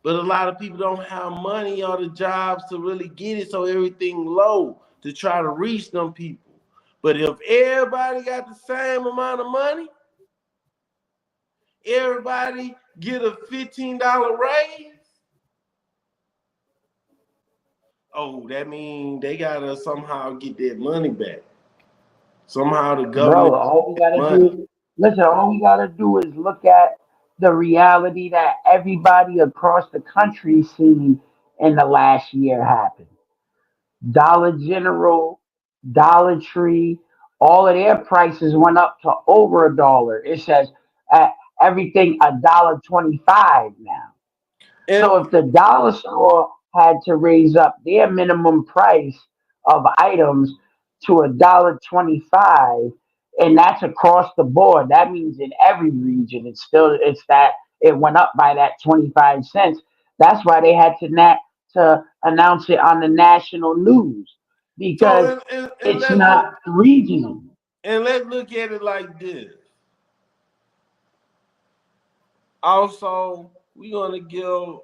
But a lot of people don't have money or the jobs to really get it, so everything low to try to reach them people. But if everybody got the same amount of money, everybody get a $15 raise, oh, that means they gotta somehow get their money back. Somehow the Bro, government all we gotta money. do, listen, all we gotta do is look at the reality that everybody across the country seen in the last year happen. Dollar General, Dollar Tree, all of their prices went up to over $1. It says uh, everything $1.25 now. And So if the dollar store had to raise up their minimum price of items to $1.25, and that's across the board, that means in every region it's that it went up by that 25 cents. That's why they had to announce it on the national news so because and it's not regional. let's look at it like this. Also, we're gonna give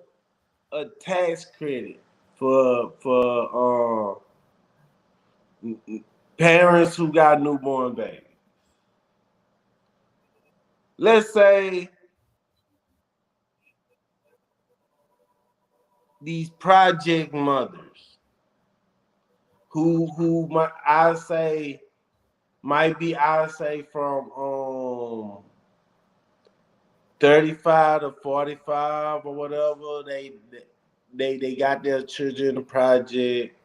a tax credit for parents who got newborn babies. Let's say these project mothers who might I say might be I say from 35 to 45 or whatever. They got their children in the project.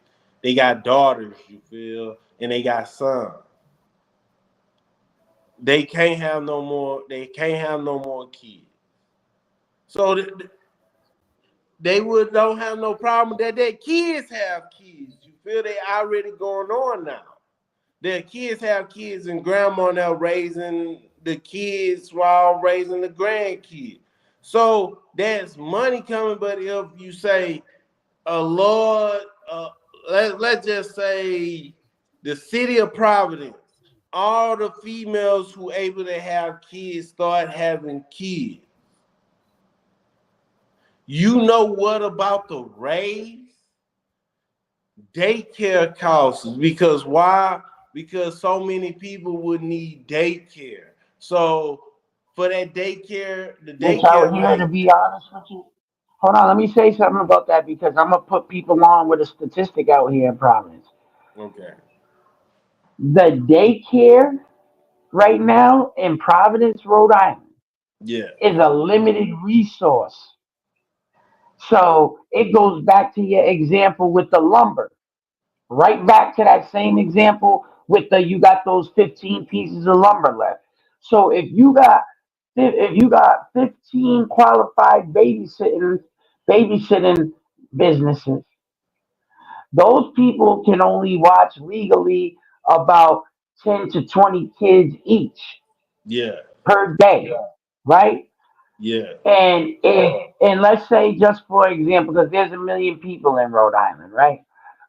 They got daughters, you feel, and they got sons. They can't have no more. They can't have no more kids. So they would don't have no problem that their kids have kids. You feel they already going on now. Their kids have kids and grandma now raising the kids while raising the grandkids. So there's money coming, but if you say a Lord, let's just say the city of Providence, all the females who able to have kids start having kids. You know what about the raise? Daycare costs, because why? Because so many people would need daycare. So for that daycare, the Which out daycare here, to rate. be honest with you, hold on, let me say something about that because I'm gonna put people on with a statistic out here in Providence. Okay. The daycare right now in Providence, Rhode Island, Yeah. is a limited resource. So it goes back to your example with the lumber. Right back to that same example with the you got those 15 pieces of lumber left. So if you got 15 qualified babysitting businesses, those people can only watch legally about 10 to 20 kids each Yeah. per day, right? Yeah. And if and let's say just for example, because there's 1 million people in Rhode Island, right?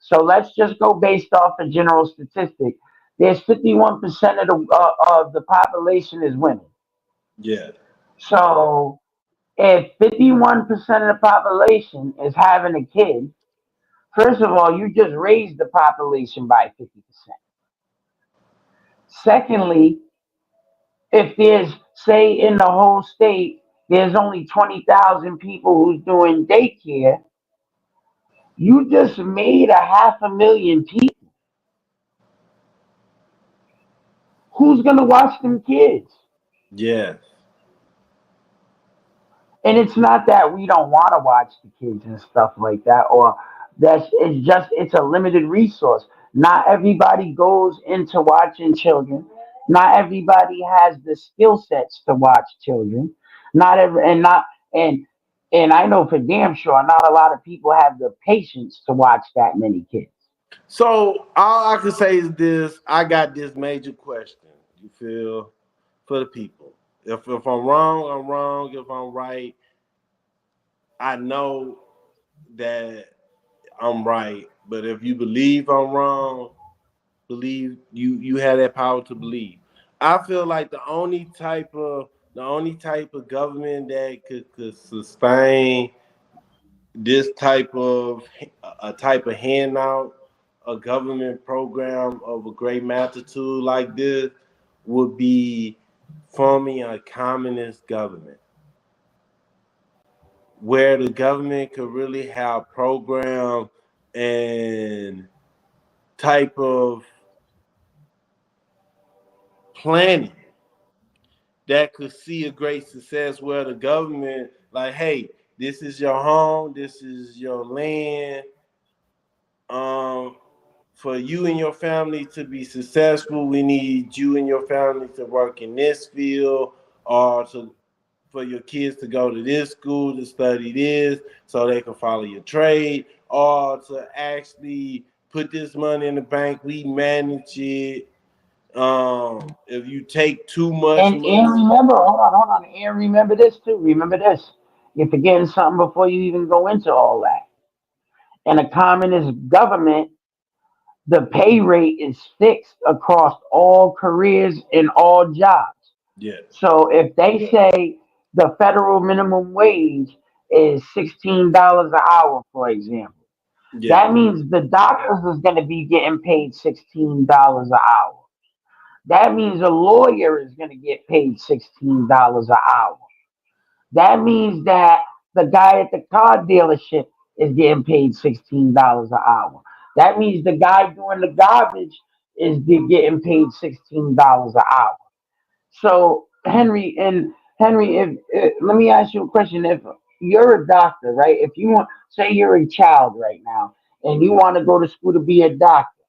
So let's just go based off a general statistic. There's 51% of the population is women. Yeah. So if 51% of the population is having a kid, first of all, you just raised the population by 50%. Secondly, if there's, say, in the whole state, there's only 20,000 people who's doing daycare, you just made 500,000 people. Who's going to watch them kids? Yeah. And it's not that we don't want to watch the kids and stuff like that, or it's a limited resource. Not everybody goes into watching children. Not everybody has the skill sets to watch children. Not every and not and I know for damn sure not a lot of people have the patience to watch that many kids. So all I can say is this: I got this major question. You feel for the people. If I'm wrong, I'm wrong. If I'm right, I know that I'm right. But if you believe I'm wrong, believe you have that power to believe. I feel like the only type of government that could sustain this type of a type of handout, a government program of a great magnitude like this would be forming a communist government where the government could really have program and type of planning that could see a great success where the government like, hey, this is your home, this is your land. For you and your family to be successful, we need you and your family to work in this field, or for your kids to go to this school to study this so they can follow your trade, or to actually put this money in the bank, we manage it. If you take too much And money, remember, hold on, and remember this too. Remember this. You're forgetting something before you even go into all that. In a communist government, the pay rate is fixed across all careers and all jobs. yeah, So if they say the federal minimum wage is $16 an hour, for example, yeah, that means the doctors is going to be getting paid $16 an hour. That means a lawyer is going to get paid $16 an hour. That means that the guy at the car dealership is getting paid $16 an hour. That means the guy doing the garbage is getting paid $16 an hour. So Henry, if let me ask you a question. If you're a doctor, right? If you want, say you're a child right now, and you want to go to school to be a doctor,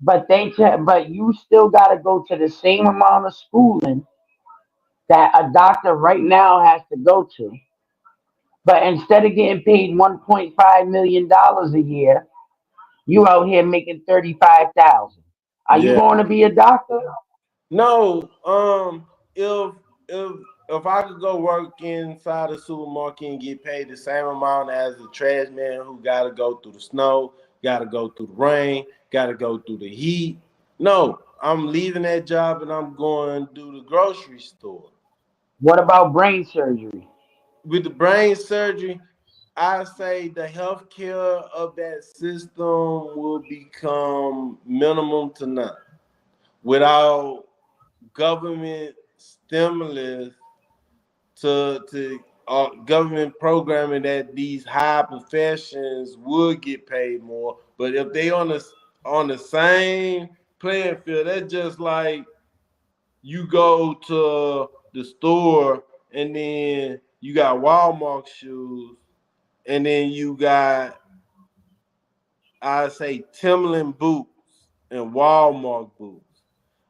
but you still got to go to the same amount of schooling that a doctor right now has to go to. But instead of getting paid $1.5 million a year, you out here making 35,000. Are you yeah. going to be a doctor? No, if if if I could go work inside a supermarket and get paid the same amount as the trash man who got to go through the snow, got to go through the rain, got to go through the heat, no, I'm leaving that job and I'm going to do the grocery store. What about brain surgery? With the brain surgery, I say the healthcare of that system will become minimum to none without government stimulus to government programming that these high professions would get paid more. But if they on the same playing field, that's just like you go to the store and then you got Walmart shoes and then you got, I say, Timberland boots and Walmart boots.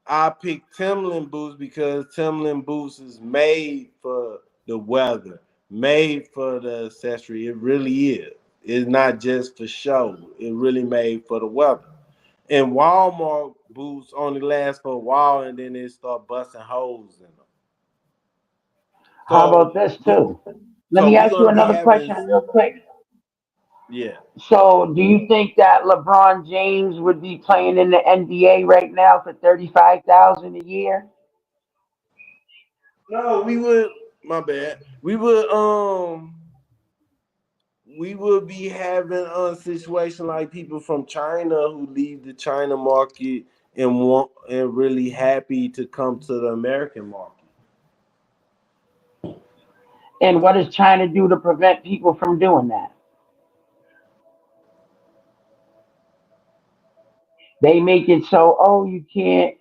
I picked Timberland boots because Timberland boots is made for the weather, made for the accessory. It really is. It's not just for show. It really made for the weather. And Walmart boots only last for a while, and then they start busting holes in them. How So about this the too? Let So me we're ask you gonna be another question having, real quick. yeah. So, do you think that LeBron James would be playing in the NBA right now for 35,000 a year? No, we would. My bad. We would be having a situation like people from China who leave the China market and want and really happy to come to the American market. And what does China do to prevent people from doing that? They make it so, oh, you can't.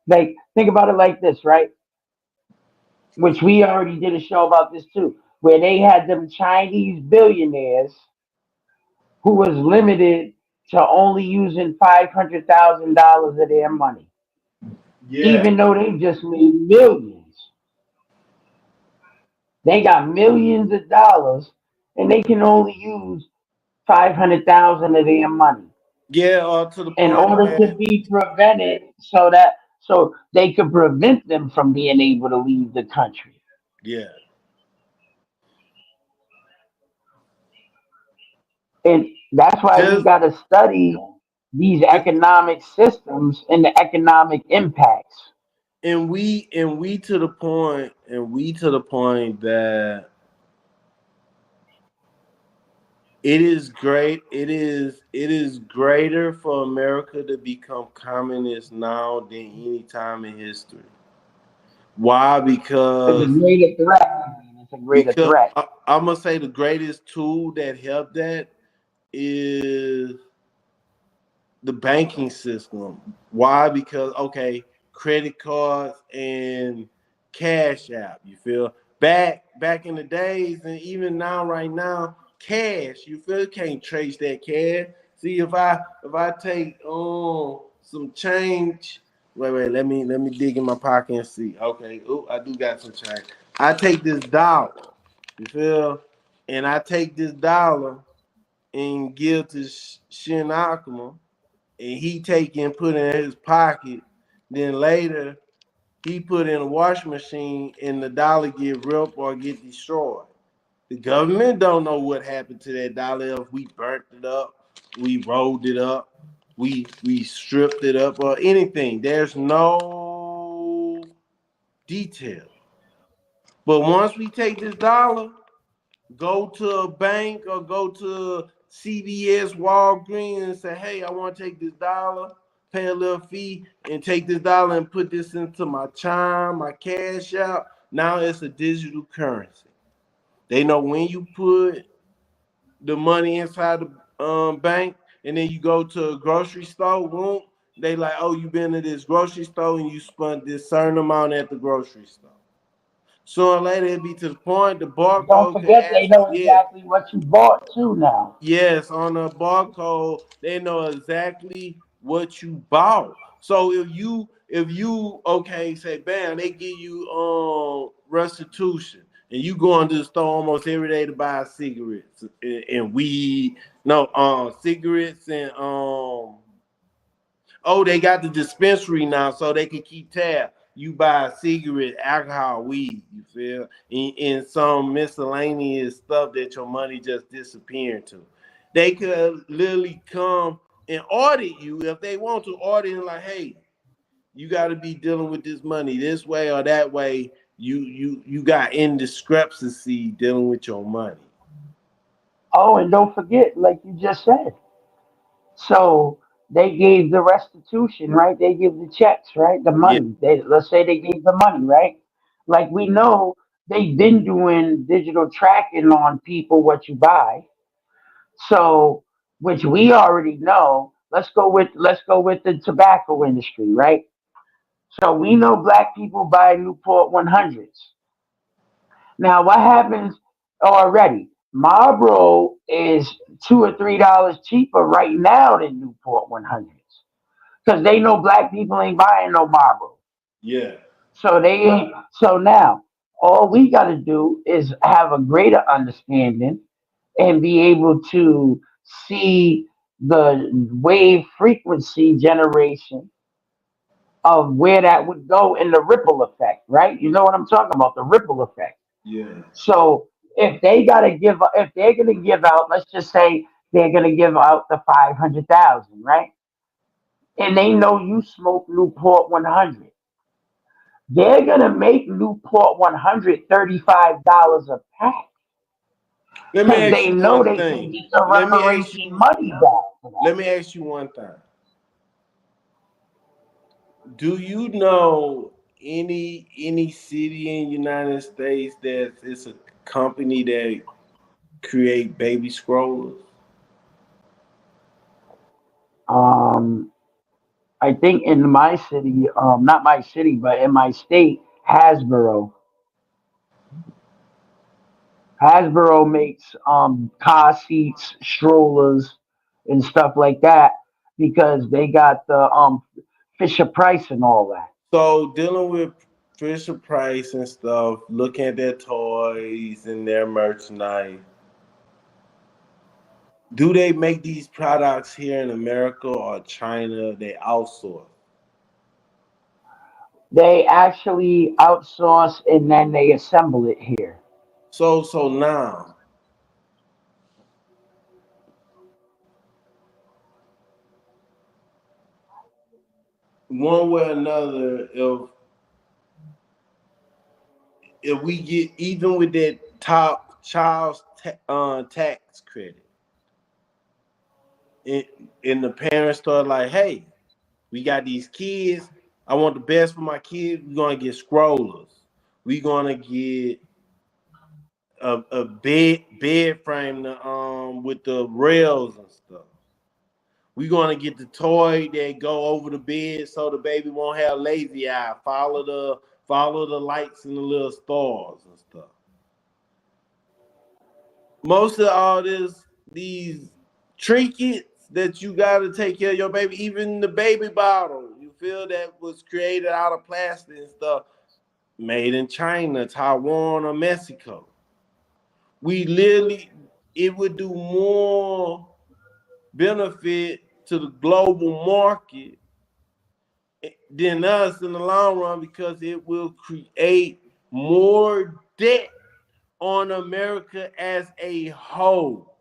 Like, think about it like this, right? Which we already did a show about this too, where they had them Chinese billionaires who was limited to only using $500,000 of their money, Yeah. even though they just made millions. They got millions of dollars, and they can only use 500,000 of their money Yeah, to the in point order to that, be prevented, so they could prevent them from being able to leave the country. yeah. And that's why we Just got to study these economic systems and the economic impacts. and we to the point that it is great. It is greater for America to become communist now than any time in history. Why? It's a greater threat. It's a greater Because threat. I'm gonna say the greatest tool that helped that is the banking system. Why? Because okay, credit cards and cash app. You feel back in the days, and even now, right now, cash. You feel can't trace that cash. See if I take some change. Wait. Let me dig in my pocket and see. Okay. Oh, I do got some change. I take this dollar. You feel? And I take this dollar and give to Shin Akuma, and he take and put it in his pocket. Then later he put in a washing machine and the dollar get ripped or get destroyed. The government don't know what happened to that dollar if we burnt it up, we rolled it up, we stripped it up or anything. There's no detail. But once we take this dollar, go to a bank or go to CVS, Walgreens, and say, hey, I want to take this dollar, pay a little fee, and take this dollar and put this into my chime, my cash out. Now it's a digital currency. They know when you put the money inside the bank, and then you go to a grocery store, boom, they like, oh, you been to this grocery store and you spent this certain amount at the grocery store. Sooner or later, it'll be to the point the Don't barcode can forget, they ask, know yeah. exactly what you bought too now. Yes, on the barcode, they know exactly what you bought. So if you okay, say bam, they give you restitution, and you go into the store almost every day to buy cigarettes and weed, no cigarettes and oh, they got the dispensary now, so they can keep tab. You buy cigarette, alcohol, weed. You feel, and some miscellaneous stuff that your money just disappearing to. They could literally come and audit you if they want to audit and like, hey, you got to be dealing with this money this way or that way. You got indiscrepancy dealing with your money. Oh, and don't forget, like you just said. So they gave the restitution, right? They give the checks, right? The Yeah, money. Let's say they gave the money, right? Like we know they've been doing digital tracking on people what you buy. So, which we already know. Let's go with the tobacco industry, right? So we know black people buy Newport 100s. Now, what happens already? Marlboro is $2 or $3 cheaper right now than Newport 100s because they know black people ain't buying no Marlboro. yeah. So they ain't. So now, all we got to do is have a greater understanding and be able to see the wave frequency generation of where that would go in the ripple effect, right? You know what I'm talking about, the ripple effect. Yeah. So if they gotta give, if they're gonna give out, let's just say they're gonna give out the 500,000, right? And they know you smoke Newport 100. They're gonna make Newport 100 $35 a pack Let me because ask they you know one they can thing. get the Let me ask reparation you. money back for that. Let me ask you one thing. Do you know any city in the United States that is a company that create baby scrollers? Um, I think in my city, not my city, but in my state, Hasbro makes car seats, strollers, and stuff like that because they got the Fisher Price and all that. So dealing with Fisher Price and stuff, looking at their toys and their merchandise, do they make these products here in America or China? They outsource. They actually outsource and then they assemble it here. So now, one way or another, if we get even with that top child's tax credit, and, and the parents start like, hey, we got these kids. I want the best for my kids. We're gonna get scrollers. We're gonna get a bed frame with the rails and stuff. We're gonna get the toy that go over the bed so the baby won't have lazy eye. Follow the lights and the little stars and stuff. Most of all these trinkets that you gotta take care of your baby, even the baby bottle, you feel that was created out of plastic and stuff, made in China, Taiwan, or Mexico. We literally, it would do more benefit to the global market than us in the long run because it will create more debt on America as a whole.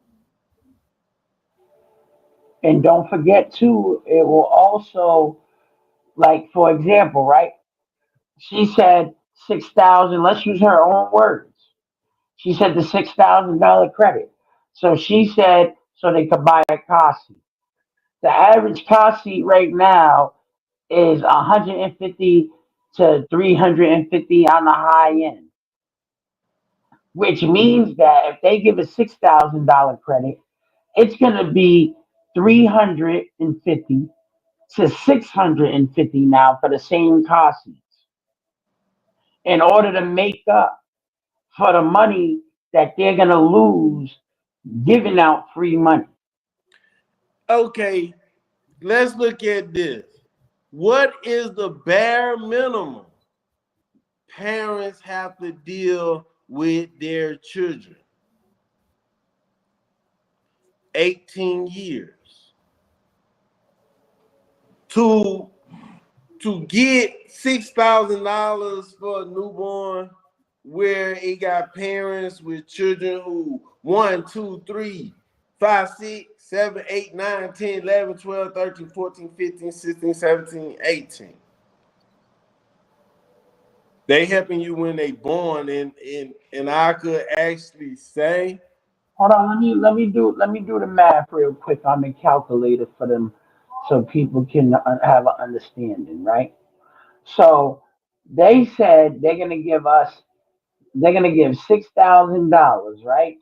And don't forget too, it will also, like for example, right? She said 6,000. Let's use her own words. She said the $6,000 credit. So she said so they could buy a car seat. The average car seat right now is 150 to 350 on the high end, which means that if they give a $6,000 credit, it's going to be 350 to 650 now for the same car seats in order to make up for the money that they're going to lose giving out free money. Okay, let's look at this. What is the bare minimum parents have to deal with their children? 18 years. To get $6,000 for a newborn, where it got parents with children who 1, 2, 3, 5, 6, 7, 8, 9, 10, 11, 12, 13, 14, 15, 16, 17, 18. They helping you when they born, and I could actually say, Hold on, let me do the math real quick on the calculator for them, so people can have an understanding, right? So they said they're gonna give $6,000, right?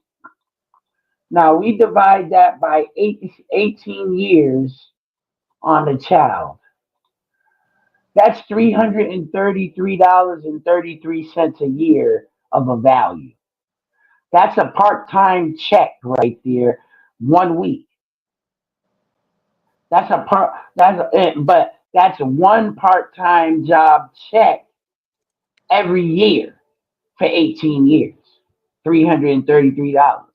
Now we divide that by 18 years on the child. That's $333.33 a year of a value. That's a part-time check right there, 1 week. But that's one part-time job check every year for 18 years. $333.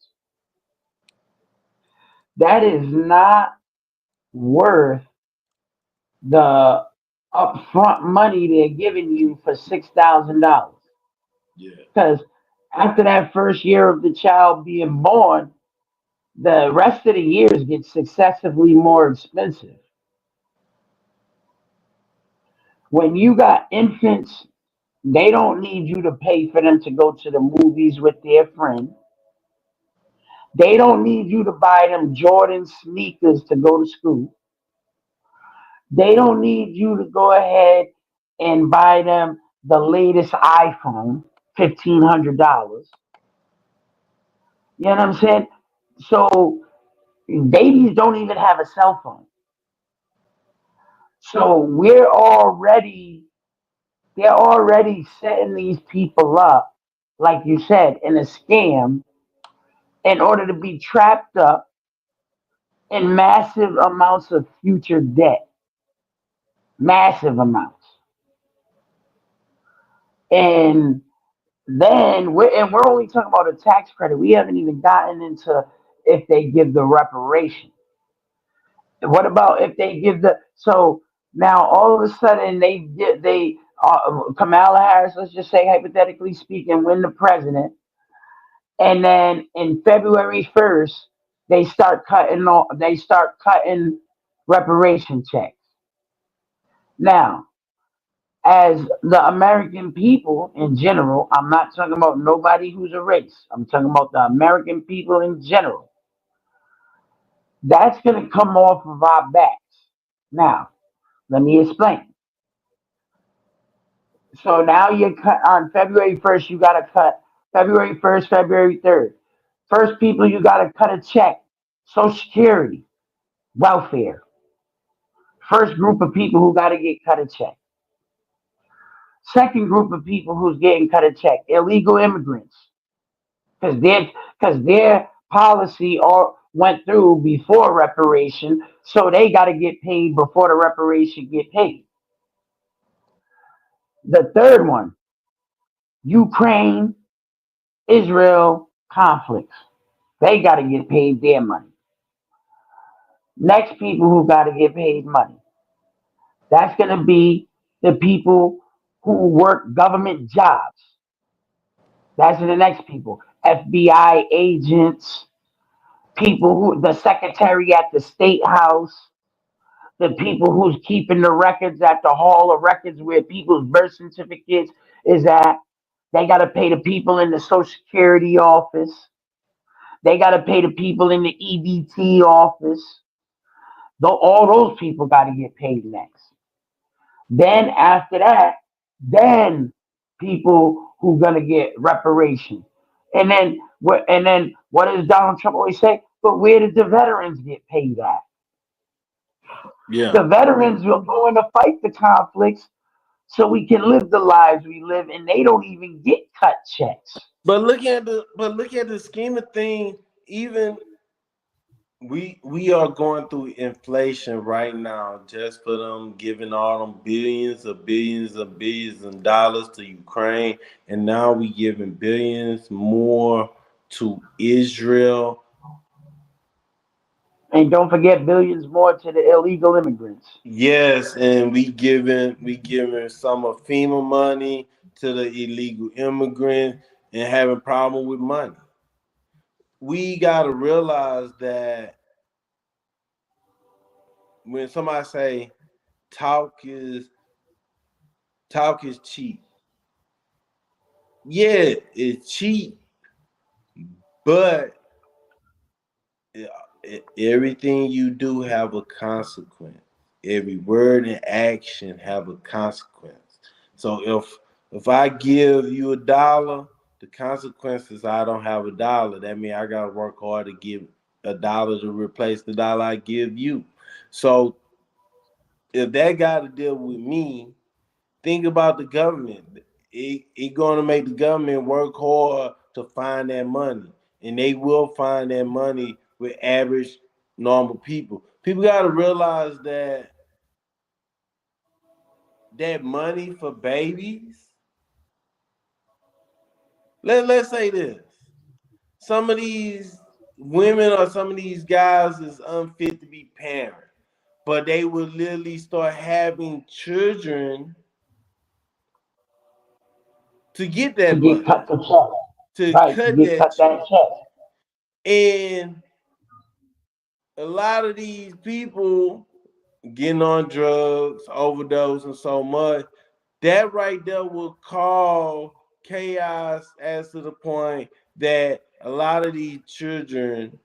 That is not worth the upfront money they're giving you for $6,000. yeah, Because After that first year of the child being born, the rest of the years get successively more expensive. When you got infants, they don't need you to pay for them to go to the movies with their friend. They don't need you to buy them Jordan sneakers to go to school. They don't need you to go ahead and buy them the latest iPhone, $1,500. You know what I'm saying? So babies don't even have a cell phone. So they're already setting these people up, like you said, in a scam in order to be trapped up in massive amounts of future debt. Massive amounts. And we're only talking about a tax credit. We haven't even gotten into if they give the reparation. What about if they give the so now all of a sudden Kamala Harris, let's just say hypothetically speaking, win the president, and then in February 1st they start cutting reparation checks. Now, as the American people in general, I'm not talking about nobody who's a race. I'm talking about the American people in general. That's going to come off of our backs. Now, let me explain. So now you cut on February 1st, you got to cut February 1st, February 3rd. First people you got to cut a check, Social Security, welfare. First group of people who got to get cut a check. Second group of people who's getting cut a check, illegal immigrants. Because their policy all went through before reparation, so they got to get paid before the reparation get paid. The third one, Ukraine, Israel conflicts. They got to get paid their money. Next people who got to get paid money. That's going to be the people who work government jobs. That's the next people. FBI agents, the secretary at the state house, the people who's keeping the records at the hall of records where people's birth certificates is at. They got to pay the people in the Social Security office. They got to pay the people in the EBT office. All those people got to get paid next. Then after that, then people who gonna get reparation. And then what does Donald Trump always say? But where did the veterans get paid at? Yeah. The veterans are going to fight the conflicts so we can live the lives we live, and they don't even get cut checks. But look at the scheme of things. Even we are going through inflation right now, just for them giving all them billions of dollars to Ukraine, and now we giving billions more to Israel. And don't forget billions more to the illegal immigrants. Yes, and we giving some of FEMA money to the illegal immigrants and having problem with money. We gotta realize that when somebody say talk is cheap, yeah, it's cheap, but everything you do have a consequence. Every word and action have a consequence. So if I give you $1, the consequence is I don't have $1. That means I gotta work hard to give $1 to replace the dollar I give you. So if that got to deal with me, think about the government. It going to make the government work hard to find that money, and they will find that money with average, normal people. People got to realize that money for babies. Let's say this: some of these women or some of these guys is unfit to be parents, but they will literally start having children to get To that get money. cut the check. to Right, to cut get that cut that check. check. And a lot of these people getting on drugs, overdosing so much, that right there will cause chaos as to the point that a lot of these children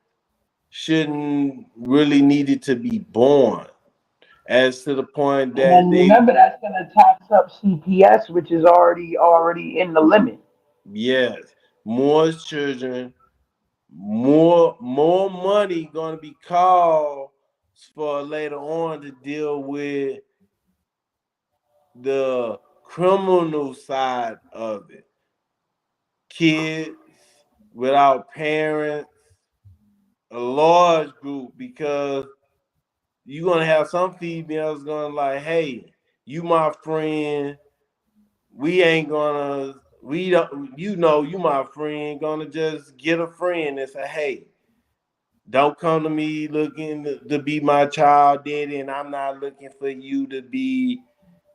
shouldn't really needed to be born. As to the point And that then they, remember that's gonna tax up CPS, which is already in the limit. yes, more children, more money going to be called for later on to deal with the criminal side of it. Kids without parents, a large group, because you're gonna have some females going like, hey, you my friend, we ain't gonna, we don't, you know, you my friend, gonna just get a friend and say, hey, don't come to me looking to be my child daddy, and I'm not looking for you to be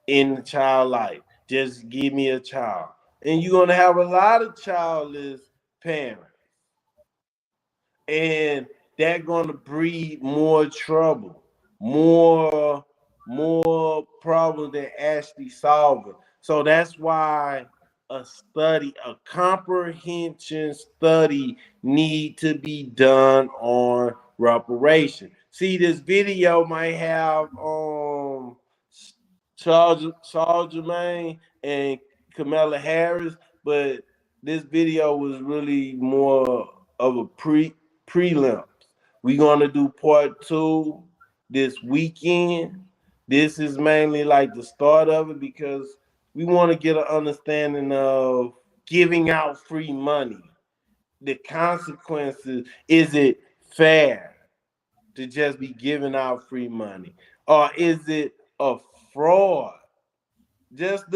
in the child life. Just give me a child. And you're gonna have a lot of childless parents. And they're gonna breed more trouble, more problems than actually solving. So that's why a comprehension study need to be done on reparation. See, this video might have Charles Jermaine and Kamala Harris, but this video was really more of a prelims. We're gonna do part 2 this weekend. This is mainly like the start of it because we want to get an understanding of giving out free money. The consequences, is it fair to just be giving out free money? Or is it a fraud? Just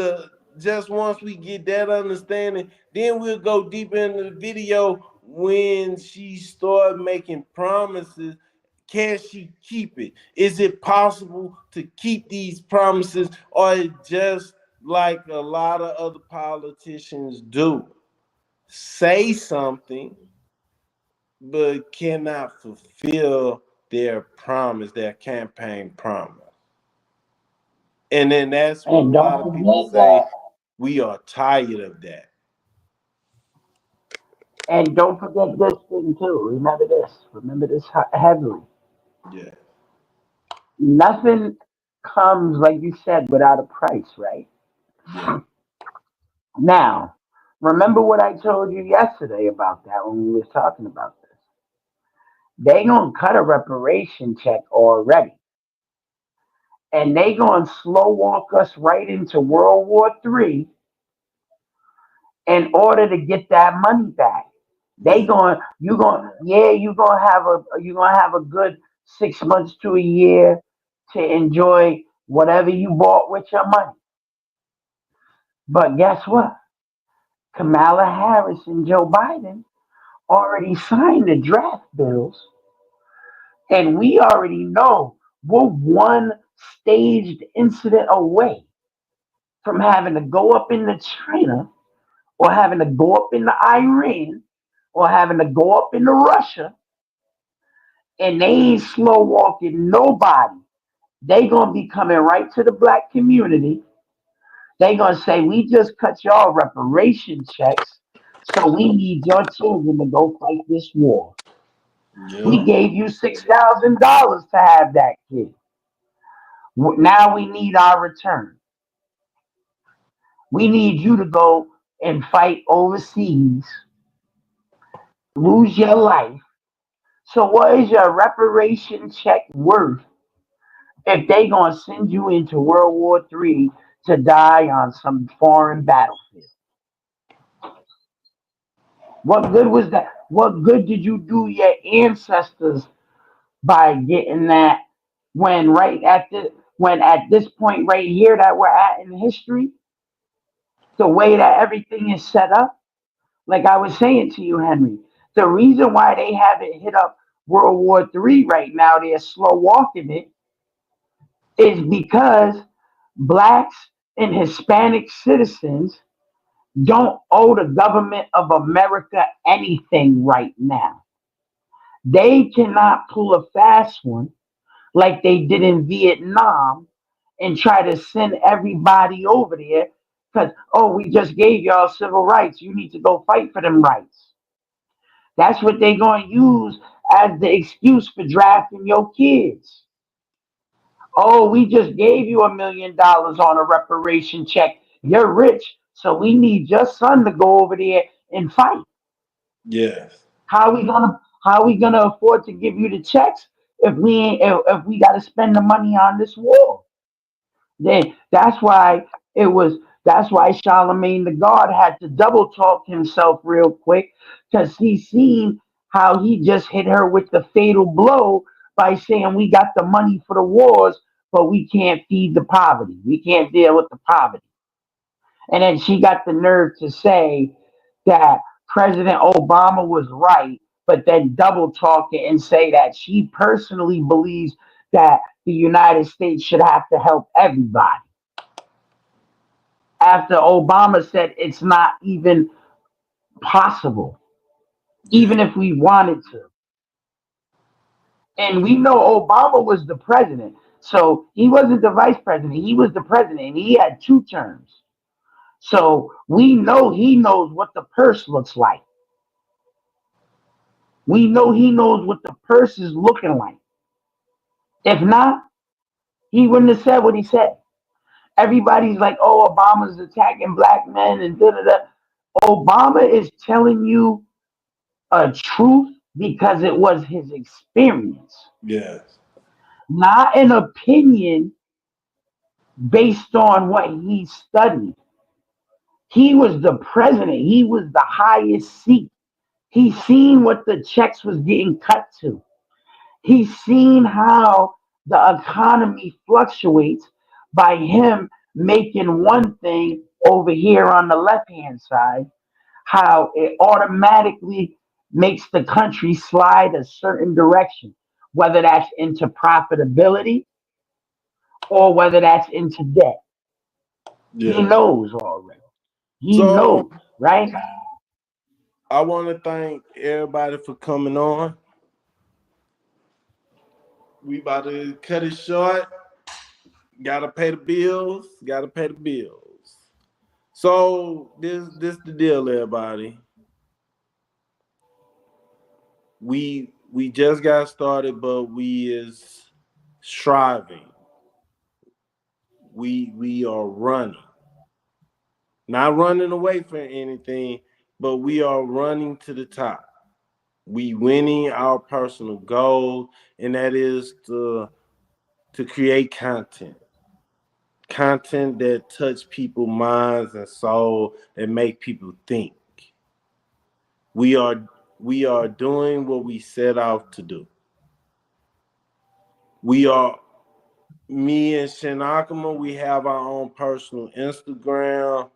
once we get that understanding, then we'll go deeper into the video. When she start making promises, can she keep it? Is it possible to keep these promises, or it just like a lot of other politicians do, say something but cannot fulfill their promise, their campaign promise? And then that's what a And don't lot of people forget say, that. we are tired of that. And don't forget this thing too. Remember this. Remember this heavily. Yeah. Nothing comes, like you said, without a price, right? Yeah. Now, remember what I told you yesterday about that when we was talking about this. They gonna cut a reparation check already, and they gonna slow walk us right into World War III in order to get that money back. They Yeah. going you going yeah you gonna have a good 6 months to a year to enjoy whatever you bought with your money. But guess what? Kamala Harris and Joe Biden already signed the draft bills, and we already know we're one staged incident away from having to go up into China, or having to go up into Iran, or having to go up into Russia, and they ain't slow walking nobody. They gonna be coming right to the black community. They gonna say, we just cut y'all reparation checks, so we need your children to go fight this war. We Yeah. gave you $6,000 to have that kid. Now we need our return. We need you to go and fight overseas, lose your life. So what is your reparation check worth if they gonna send you into World War III to die on some foreign battlefield? What good was that? What good did you do your ancestors by getting that, when at this point right here that we're at in history, the way that everything is set up? Like I was saying to you, Henry, the reason why they haven't hit up World War III right now, they're slow walking it, is because blacks and Hispanic citizens don't owe the government of America anything right now. They cannot pull a fast one like they did in Vietnam and try to send everybody over there because, oh, we just gave y'all civil rights. You need to go fight for them rights. That's what they're going to use as the excuse for drafting your kids. Oh, we just gave you $1 million on a reparation check. You're rich, so we need your son to go over there and fight. Yes. How we gonna afford to give you the checks if we ain't, if we got to spend the money on this war? Then that's why Charlemagne the God had to double talk himself real quick because he seen how he just hit her with the fatal blow by saying we got the money for the wars, but we can't feed the poverty. We can't deal with the poverty. And then she got the nerve to say that President Obama was right, but then double talk it and say that she personally believes that the United States should have to help everybody. After Obama said it's not even possible, Yeah. even if we wanted to. And we know Obama was the president. So he wasn't the vice president, he was the president, and he had 2 terms. So we know he knows what the purse looks like. We know he knows what the purse is looking like. If not, he wouldn't have said what he said. Everybody's like, oh, Obama's attacking black men and da da da. Obama is telling you a truth because it was his experience, Yes. not an opinion based on what he studied. He was the president, he was the highest seat. He seen what the checks was getting cut to. He's seen how the economy fluctuates by him making one thing over here on the left hand side, how it automatically makes the country slide a certain direction, whether that's into profitability or whether that's into debt. He Yeah. knows already. He So knows, right? I want to thank everybody for coming on. We about to cut it short. Gotta pay the bills. Gotta pay the bills. So this the deal, everybody. We just got started, but we is striving. We are running. Not running away from anything, but we are running to the top. We winning our personal goal, and that is to create content that touch people's minds and soul and make people think. We are we are doing what we set out to do. We are me and Shinakama. We have our own personal Instagram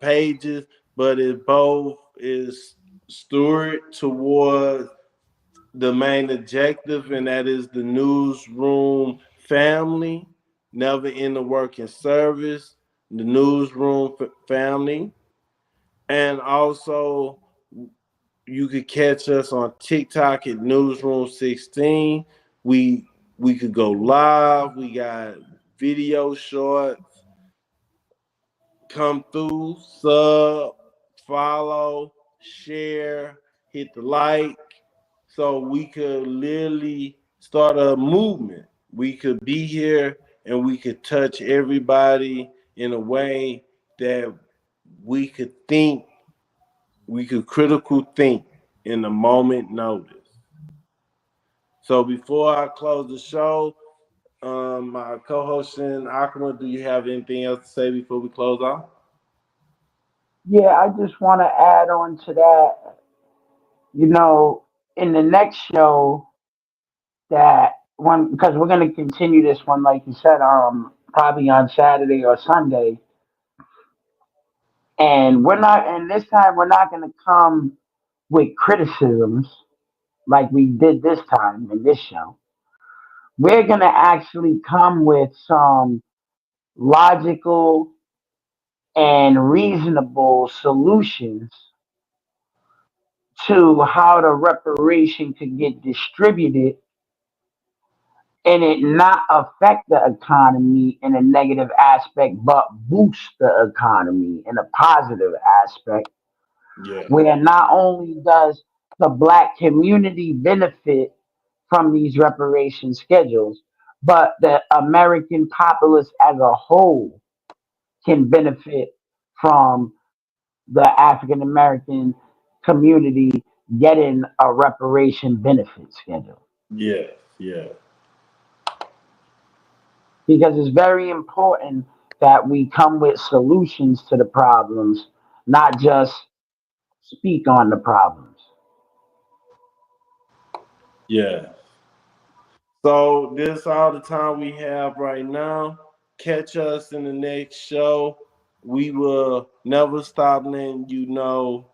pages, but it both is steward towards the main objective, and that is the newsroom family, never in the working service, the newsroom family. And also, you could catch us on TikTok at Newsroom 16. We could go live. We got video shorts. Come through, sub, follow, share, hit the like. So we could literally start a movement. We could be here and we could touch everybody in a way that we could think, we could critical think in a moment notice. So before I close the show, my co-host Shin Akama, do you have anything else to say before we close off? Yeah, I just want to add on to that. You know, in the next show, that one because we're going to continue this one, like you said, probably on Saturday or Sunday, and we're not, and this time we're not going to come with criticisms like we did this time in this show. We're going to actually come with some logical and reasonable solutions to how the reparation could get distributed and it not affect the economy in a negative aspect, but boost the economy in a positive aspect, Yeah. where not only does the black community benefit from these reparation schedules, but the American populace as a whole can benefit from the African American community getting a reparation benefit schedule. Yeah. Yeah. Because it's very important that we come with solutions to the problems, not just speak on the problems. Yeah. So this is all the time we have right now. Catch us in the next show. We will never stop letting you know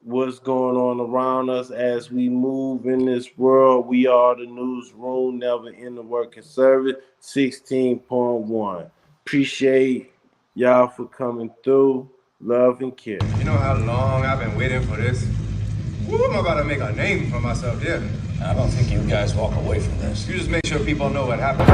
what's going on around us as we move in this world. We are the newsroom, never in the working service, 16.1. Appreciate y'all for coming through. Love and care. You know how long I've been waiting for this? Woo, I'm about to make a name for myself there. I don't think you guys walk away from this. You just make sure people know what happened.